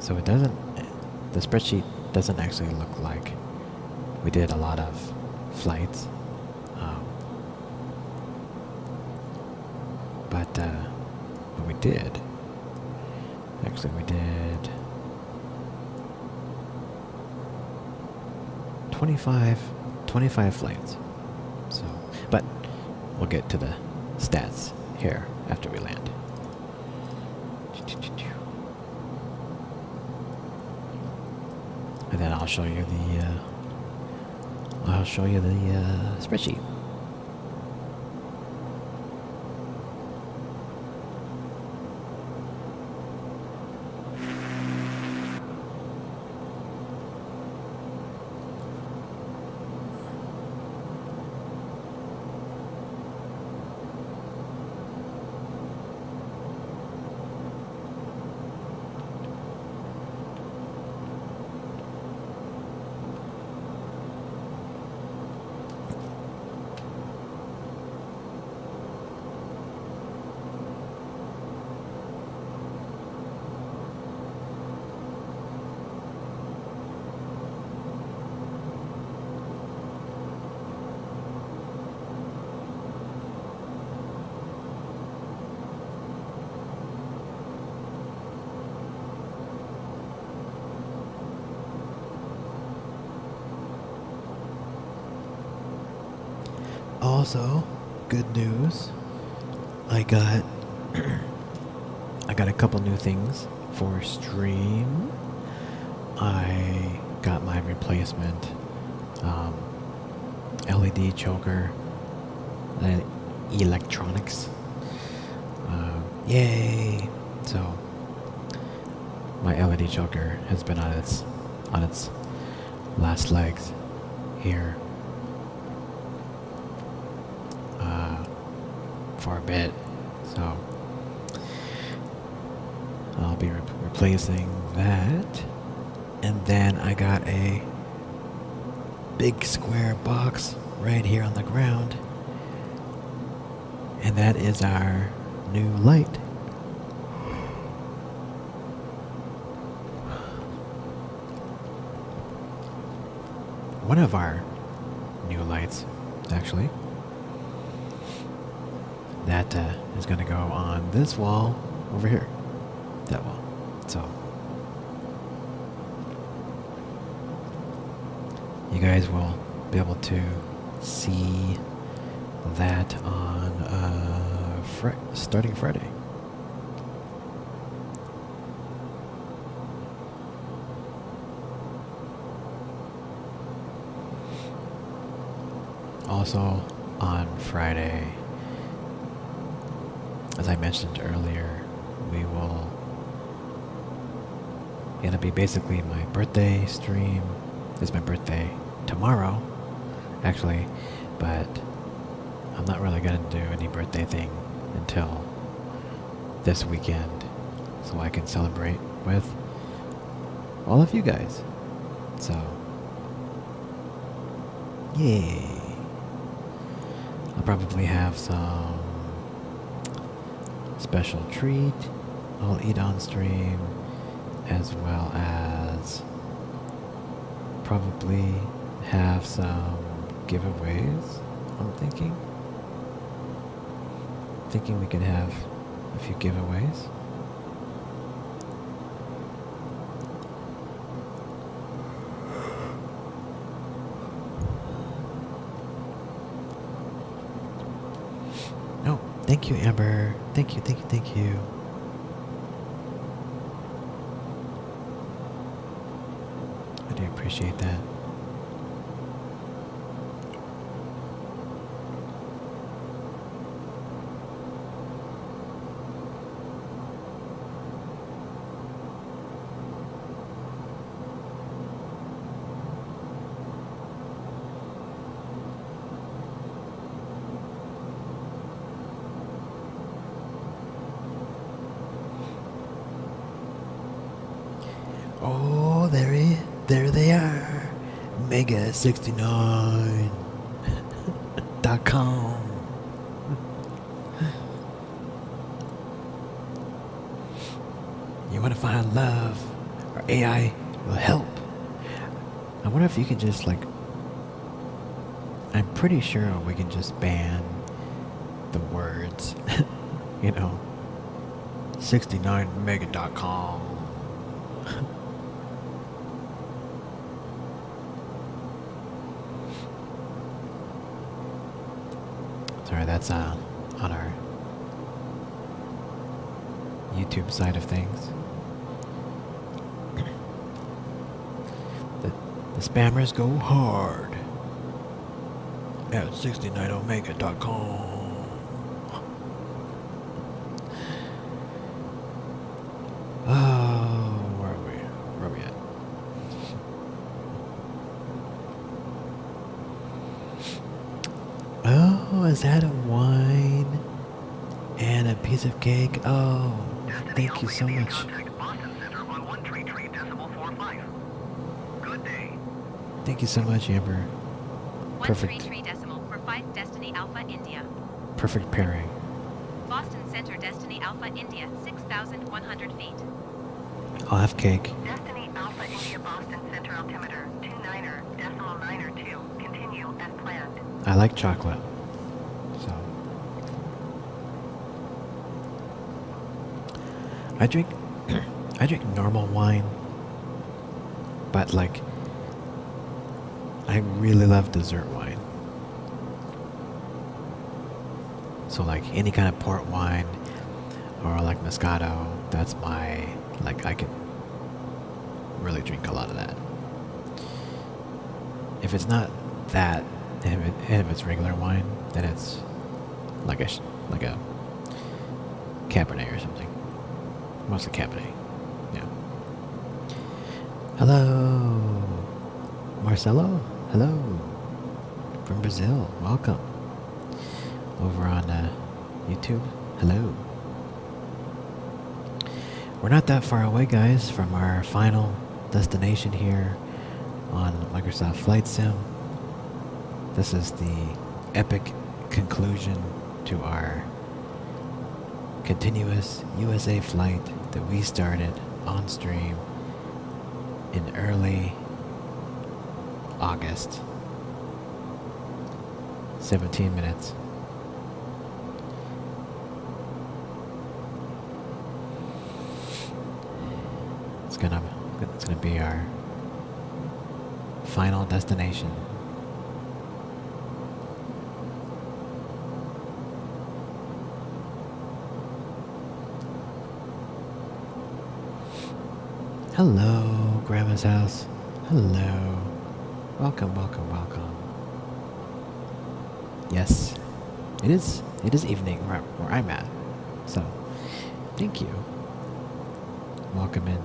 So it doesn't, the spreadsheet doesn't actually look like we did a lot of flights. But we did. Actually, we did 25 flights. So, but we'll get to the stats here after we land. And then I'll show you the spreadsheet. Also, good news. I got a couple new things for stream. I got my replacement LED choker, electronics. Yay! So my LED choker has been on its last legs here for a bit, so I'll be replacing that. And then I got a big square box right here on the ground, and that is our new light. One of our new lights, actually. That is going to go on this wall over here. That wall. So, you guys will be able to see that on starting Friday. Also on Friday, as I mentioned earlier, it'll be basically my birthday stream. It's my birthday tomorrow, actually, but I'm not really gonna do any birthday thing until this weekend, so I can celebrate with all of you guys. So, yay! I'll probably have some special treat I'll eat on stream, as well as probably have some giveaways. I'm thinking we can have a few giveaways. Thank you, Amber. Thank you, thank you, thank you. I do appreciate that. Oh, there they are. Mega69.com. You want to find love, or AI will help. I wonder if you can just like. I'm pretty sure we can just ban the words. You know, 69mega.com. Sorry, that's on our YouTube side of things. The spammers go hard at 69omega.com. Oh, where are we? Where are we at? Oh, is that a wine and a piece of cake? Oh, thank you so much. Contact Boston Center on 133.45. Good day. Thank you so much, Amber. Perfect. 133.45 Destiny Alpha India. Perfect pairing. Boston Center Destiny Alpha India, 6,100 feet. I'll have cake. Destiny Alpha India Boston Center altimeter 29.902. Continue as planned. I like chocolate. So I drink I drink normal wine, but like I really love dessert wine. So like any kind of port wine or like Moscato, that's my like I can really drink a lot of that. If it's not that, and if it's regular wine, then it's like a Cabernet or something. Mostly Cabernet. Yeah. Hello, Marcelo. Hello from Brazil. Welcome. Over on YouTube. Hello. We're not that far away, guys, from our final destination here on Microsoft Flight Sim. This is the epic conclusion to our continuous USA flight that we started on stream in early August. 17 minutes. It's gonna be our final destination. Hello, Grandma's house. Hello. Welcome, welcome, welcome. Yes, it is evening where I'm at. So, thank you. Welcome in.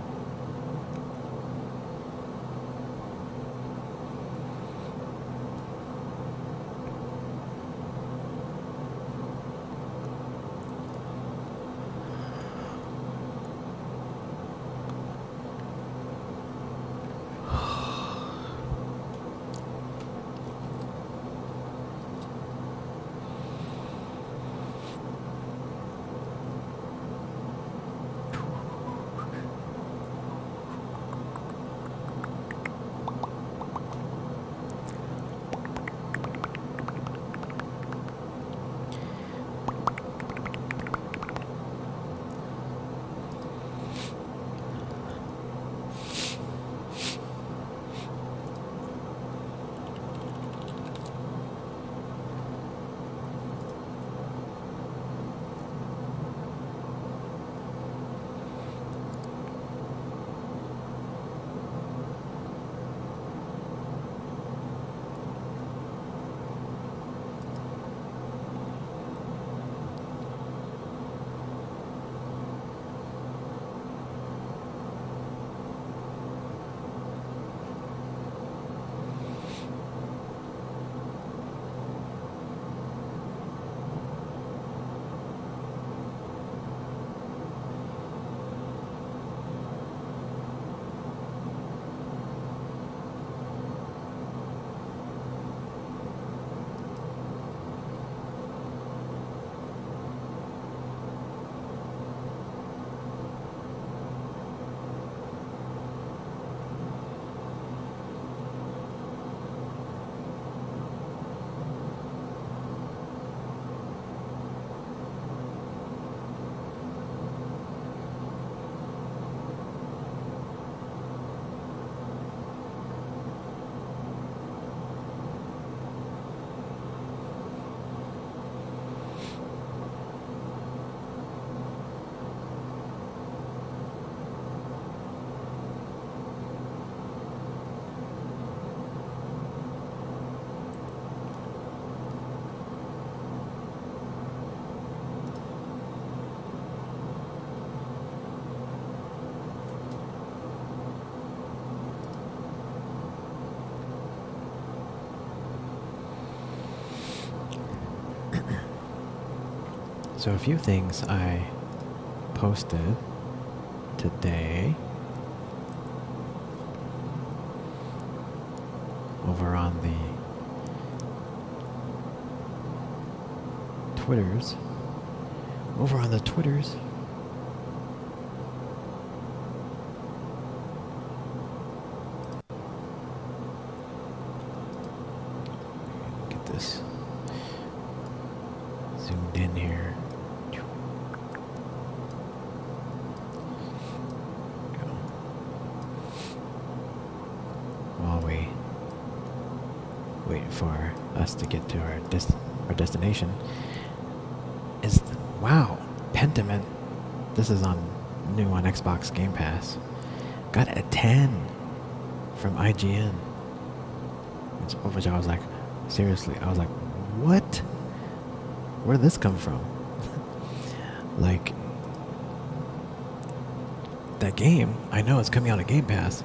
So a few things I posted today over on the Twitters. Over on the Twitters. Get this zoomed in here. Go. While we wait for us to get to our destination, is wow, Pentiment. This is new on Xbox Game Pass. Got a 10 from IGN. Which I was like, seriously, I was like, what? Where did this come from? Like, that game, I know it's coming out of Game Pass,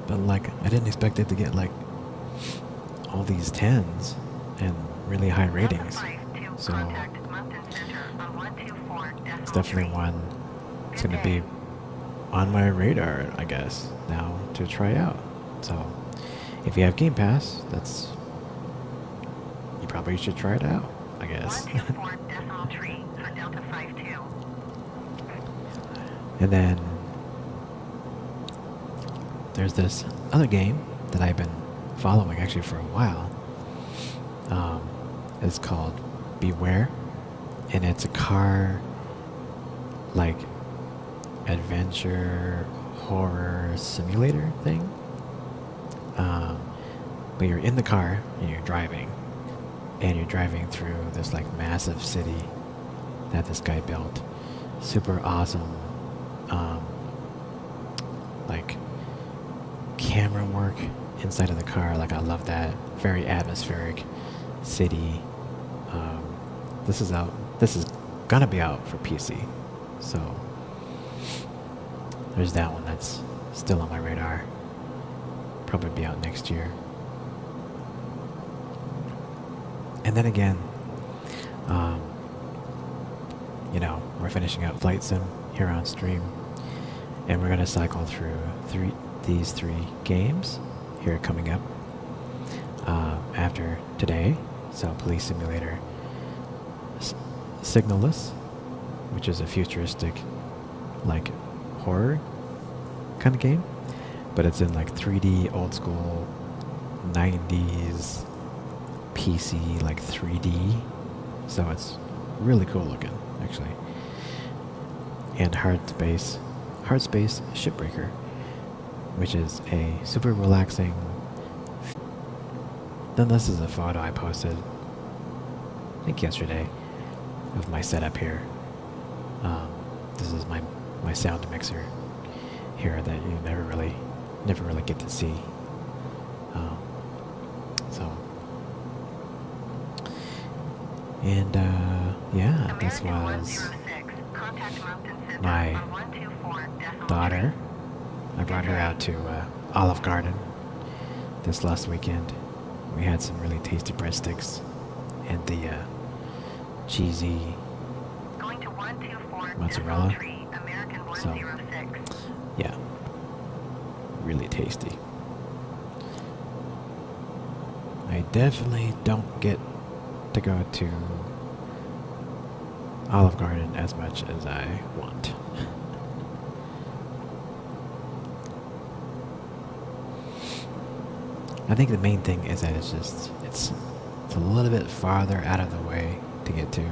but like, I didn't expect it to get like all these 10s and really high ratings. So it's definitely one it's going to be on my radar, I guess, now to try out. So if you have Game Pass, you probably should try it out, I guess. And then there's this other game that I've been following actually for a while. It's called Beware, and it's a car like adventure horror simulator thing. But you're in the car and you're driving through this like massive city that this guy built. Super awesome, like camera work inside of the car. Like, I love that. Very atmospheric city. This is gonna be out for PC, so there's that one that's still on my radar. Probably be out next year. And then again, we're finishing up Flight Sim here on stream, and we're gonna cycle through these three games here coming up after today. So Police Simulator Signalless, which is a futuristic like horror kind of game, but it's in like 3D old school 90s PC like 3D, so it's really cool looking actually. And Hard Space Shipbreaker, which is a super relaxing. Then this is a photo I posted, I think yesterday, of my setup here. This is my sound mixer here that you never really get to see. Yeah, this was my daughter. I brought her out to Olive Garden this last weekend. We had some really tasty breadsticks and the cheesy mozzarella. So, yeah, really tasty. I definitely don't get to go to Olive Garden as much as I want. I think the main thing is that it's a little bit farther out of the way to get to,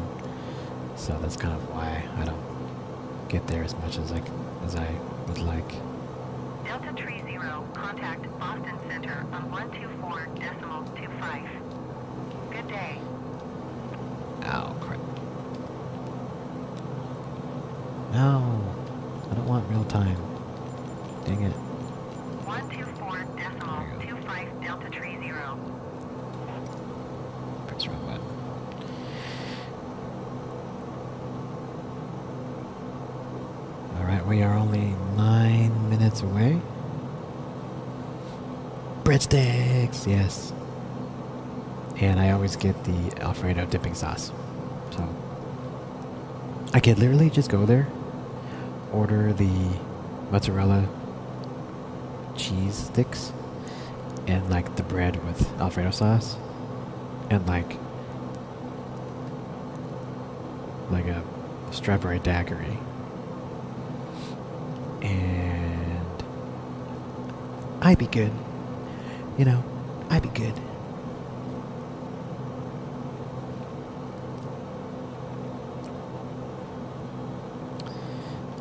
so that's kind of why I don't get there as much as I would like. Delta Tree 0, contact Boston Center on 124.25. Good day. Ow, crap. No, I don't want real time. Dang it. 124.25 Delta Tree 0. Press wrong button. Alright, we are only 9 minutes away. Breadsticks, yes. And I always get the Alfredo dipping sauce. So, I could literally just go there, order the mozzarella cheese sticks, and like the bread with Alfredo sauce, and like a strawberry daiquiri, and I'd be good. You know, I'd be good.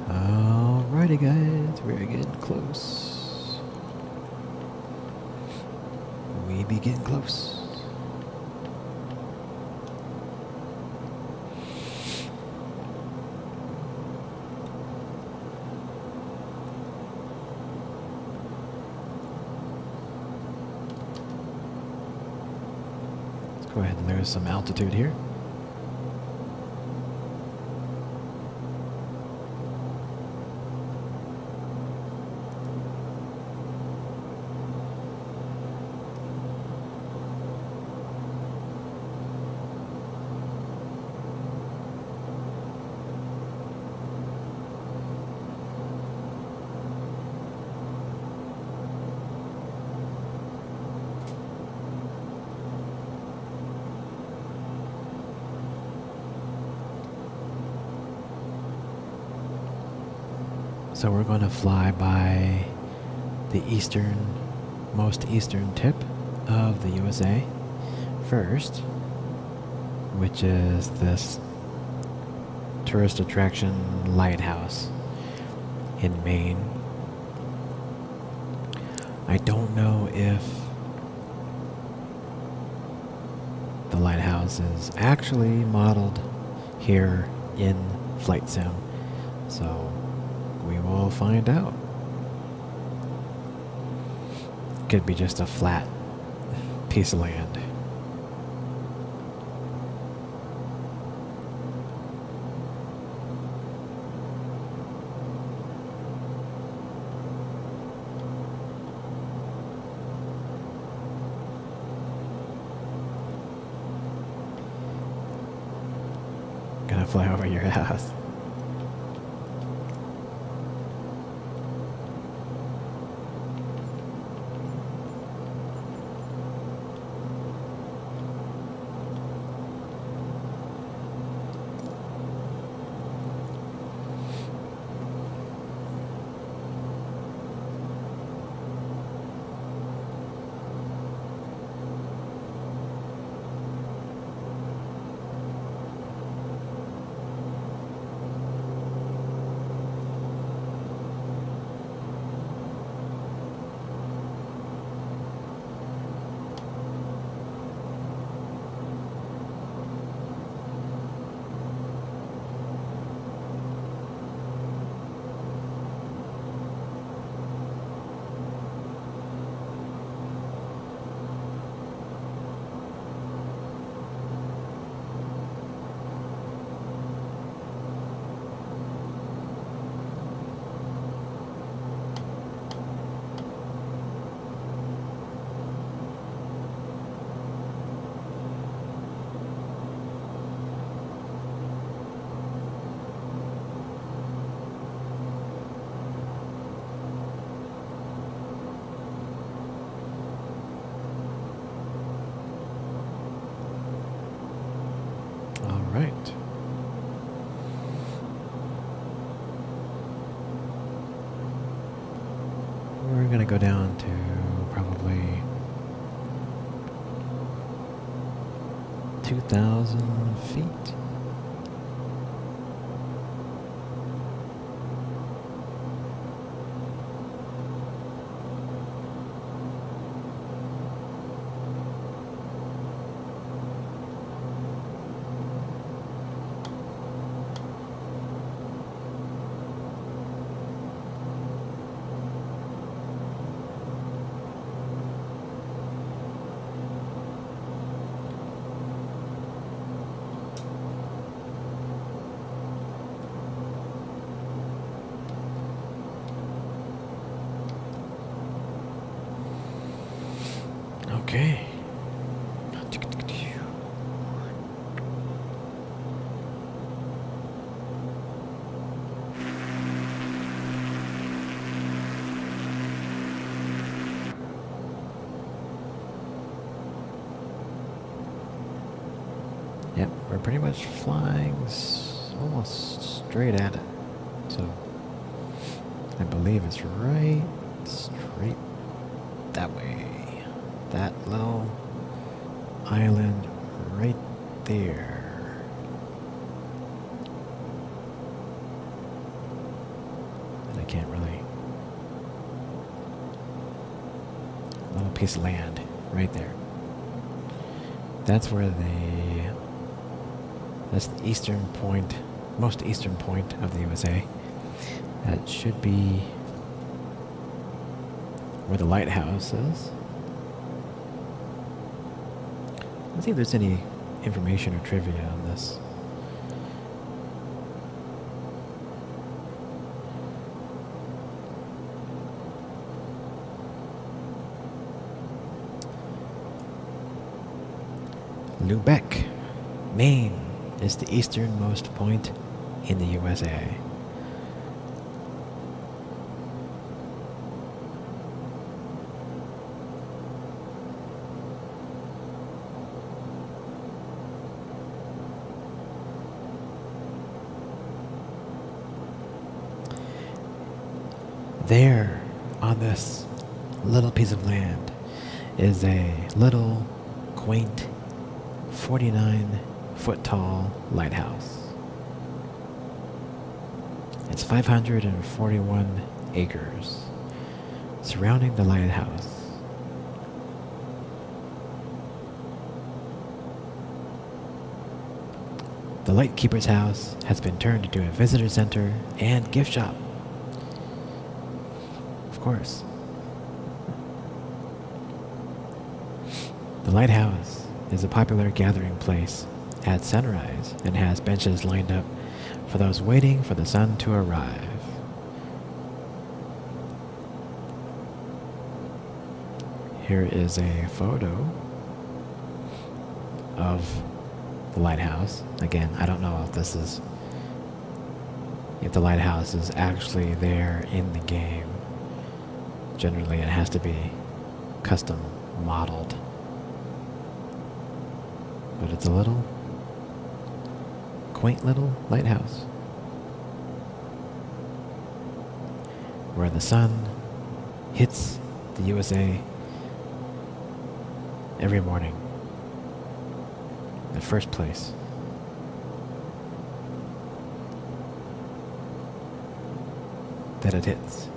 Alrighty guys, we're getting close. We be getting close. Let's go ahead and lose some altitude here. So we're going to fly by the most eastern tip of the USA first, which is this tourist attraction lighthouse in Maine. I don't know if the lighthouse is actually modeled here in Flight Sim, so we will find out. Could be just a flat piece of land. Gonna fly over your house. Right. We're gonna go down to probably 2,000 feet. Okay. Yep, we're pretty much flying almost straight at it. So I believe it's right straight that way. That little island right there. And I can't really. Little piece of land right there. That's where that's the eastern point, most eastern point of the USA. That should be where the lighthouse is. Let's see if there's any information or trivia on this. Lubec, Maine is the easternmost point in the USA. There, on this little piece of land, is a little quaint 49-foot-tall lighthouse. It's 541 acres. Surrounding the lighthouse, the lightkeeper's house has been turned into a visitor center and gift shop. Of course. The lighthouse is a popular gathering place at sunrise and has benches lined up for those waiting for the sun to arrive. Here is a photo of the lighthouse. Again, I don't know if the lighthouse is actually there in the game. Generally, it has to be custom modeled. But it's a little quaint little lighthouse where the sun hits the USA every morning. The first place. That it hits.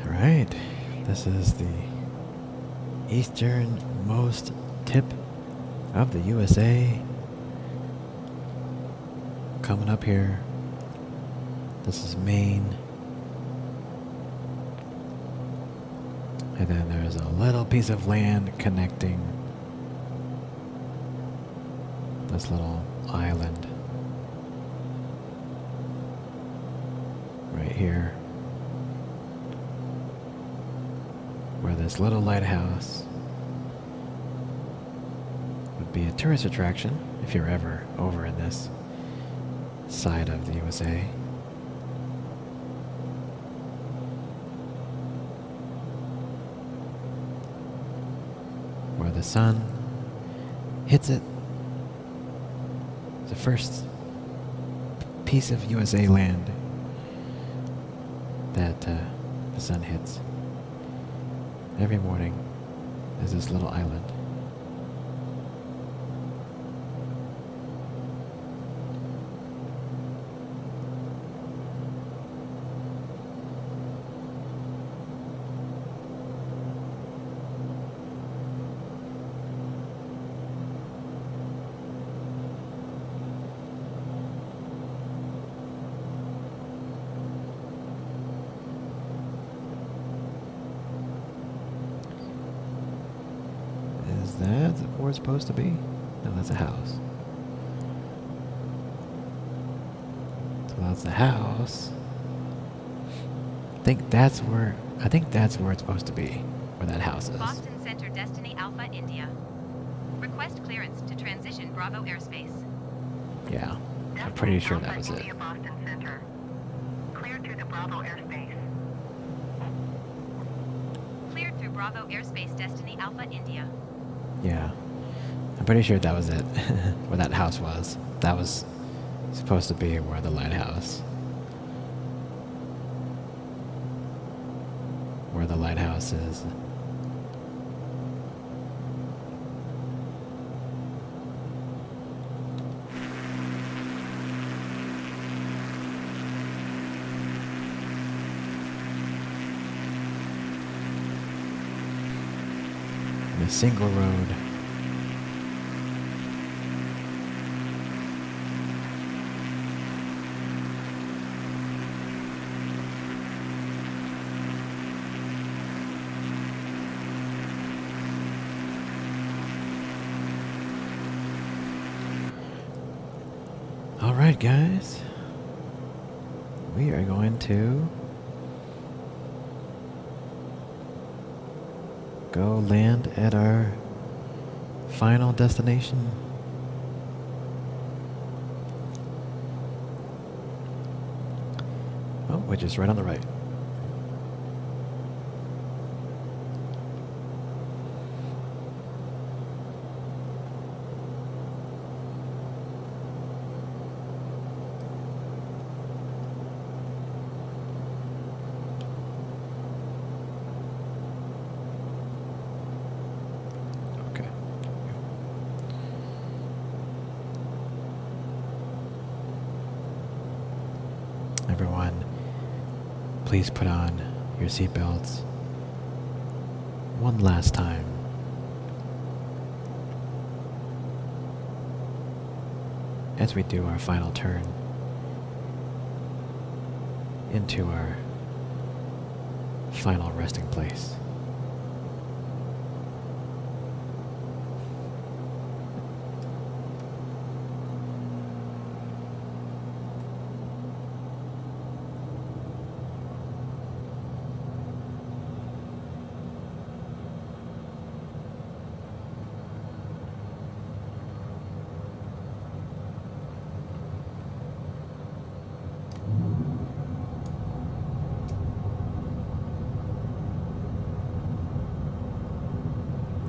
Alright, this is the easternmost tip of the USA. Coming up here, this is Maine. And then there's a little piece of land connecting this little island right here, where this little lighthouse would be a tourist attraction if you're ever over in this side of the USA. Where the sun hits it The first piece of USA land that the sun hits every morning is this little island. Is that where it's supposed to be? No, that's a house. So that's the house. I think that's where it's supposed to be, where that house is. Boston Center Destiny Alpha India. Request clearance to transition Bravo airspace. Yeah, I'm pretty sure that was it. India Boston Center. Cleared through the Bravo airspace. Cleared through Bravo airspace Destiny Alpha India. Yeah, I'm pretty sure that was it, where that house was. That was supposed to be where the lighthouse. Where the lighthouse is. A single road. All right, guys. We are going to go land at our final destination. Oh, which is right on the right. Okay. Everyone, please put on your seatbelts one last time. As we do our final turn into our final resting place.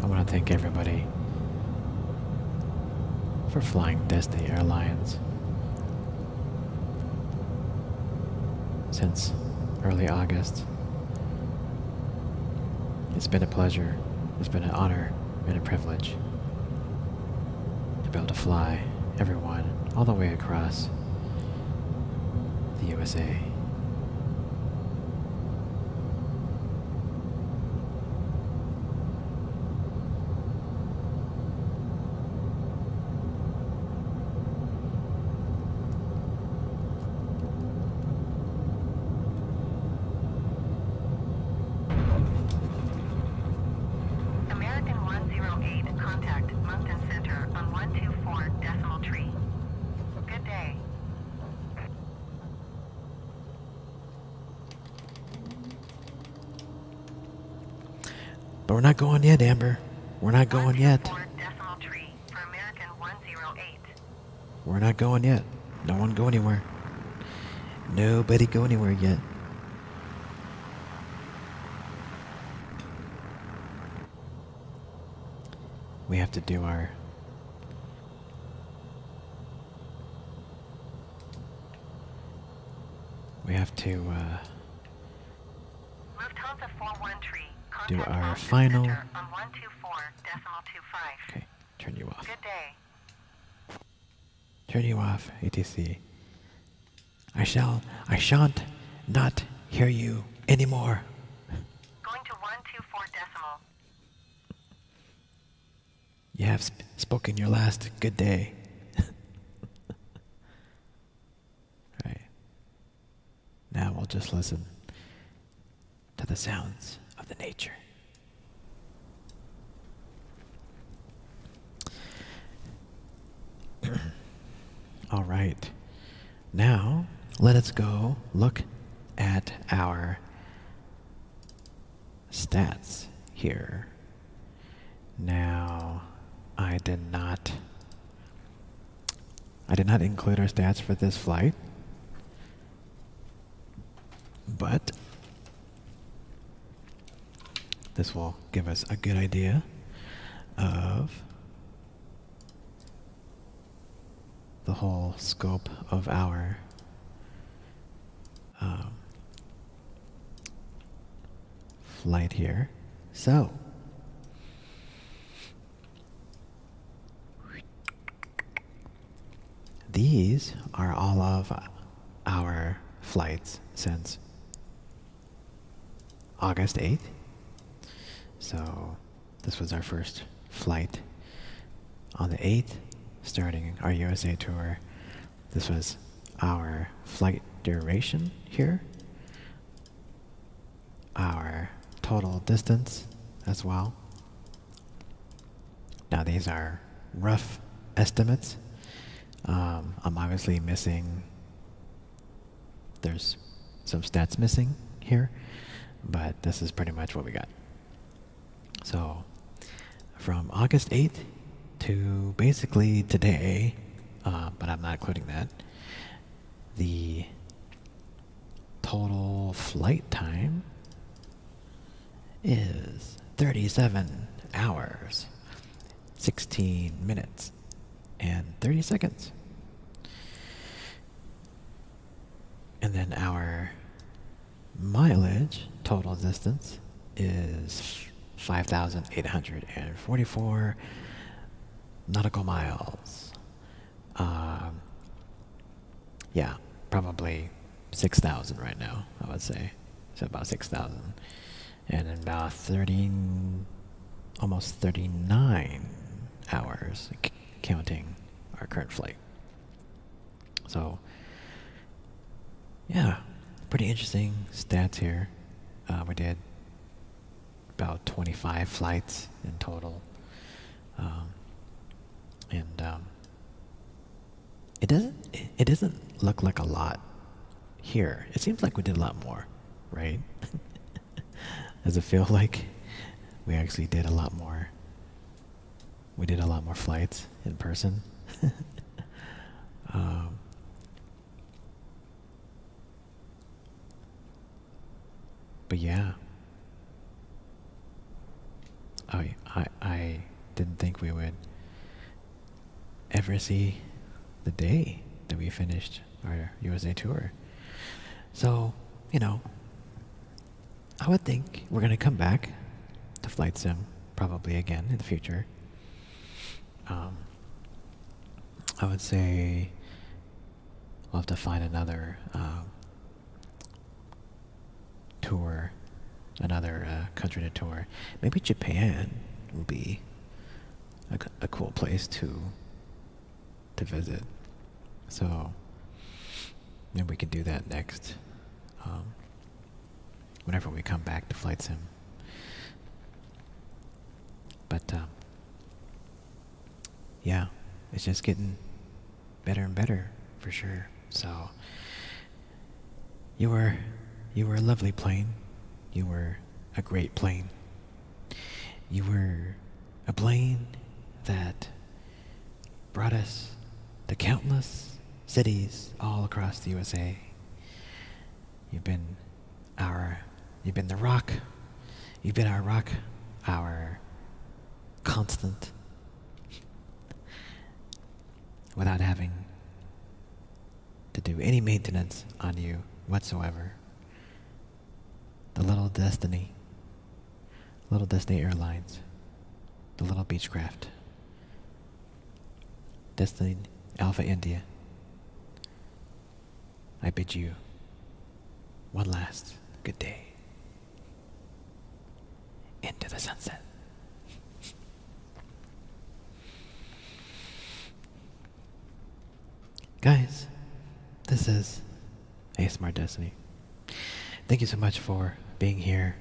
I want to thank everybody for flying Destiny Airlines since early August. It's been a pleasure, it's been an honor and a privilege to be able to fly everyone all the way across the USA. American 108, contact Moncton Center on 124 decimal tree. Good day. But we're not going yet, Amber. We're not going yet. 124 decimal tree for American 108. We're not going yet. No one go anywhere. Nobody go anywhere yet. We have to do our we have to Lufthansa 41-tree. do Contact our Boston final. Center on 124.25. Okay, turn you off. Good day. Turn you off, ATC. I shan't not hear you anymore. Going to 124 decimal. You have spoken your last good day. Right. Now we'll just listen to the sounds of the nature. All right. Now, let us go look at our stats here. Now, I did not include our stats for this flight, but this will give us a good idea of the whole scope of our flight here. So, these are all of our flights since August 8th. So, this was our first flight on the 8th, starting our USA tour. This was our flight duration here, our total distance as well. Now these are rough estimates. I'm obviously missing, there's some stats missing here, but this is pretty much what we got. So from August 8th to basically today, but I'm not including that, the total flight time is 37 hours, 16 minutes, and 30 seconds. And then our mileage, total distance, is 5,844 nautical miles. Yeah, probably 6,000 right now, I would say. So about 6,000. And in about 30, almost 39 hours, counting our current flight. So, yeah, pretty interesting stats here. We did about 25 flights in total. It doesn't look like a lot here. It seems like we did a lot more, right? Does it feel like we actually did a lot more? We did a lot more flights in person. But yeah, I didn't think we would ever see the day that we finished our USA tour. So, you know, I would think we're going to come back to Flight Sim probably again in the future. I would say we'll have to find another tour, another country to tour. Maybe Japan would be a cool place to visit. So maybe we can do that next. Whenever we come back to Flight Sim. But yeah, it's just getting better and better for sure. So you were a lovely plane. You were a great plane. You were a plane that brought us to countless cities all across the USA. You've been the rock. You've been our rock, our constant, without having to do any maintenance on you whatsoever. The little Destiny Airlines, the little Beechcraft, Destiny Alpha India. I bid you one last good day. Into the sunset. Guys, this is ASMR Destiny. Thank you so much for being here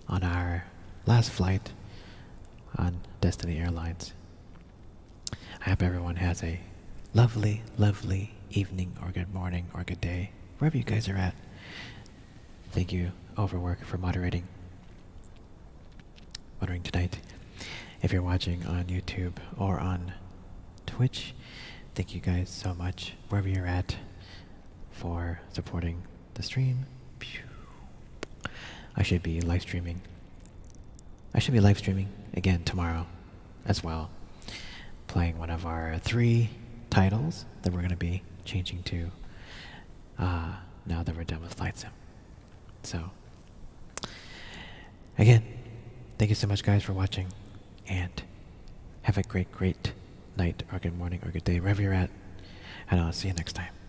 on our last flight on Destiny Airlines. I hope everyone has a lovely, lovely evening or good morning or good day, wherever you guys are at. Thank you, Overwork, for moderating tonight. If you're watching on YouTube or on Twitch, thank you guys so much, wherever you're at, for supporting the stream. I should be live streaming again tomorrow as well, playing one of our 3 titles that we're going to be changing to now that we're done with Flight Sim. So, again, thank you so much, guys, for watching, and have a great night or good morning or good day wherever you're at, and I'll see you next time.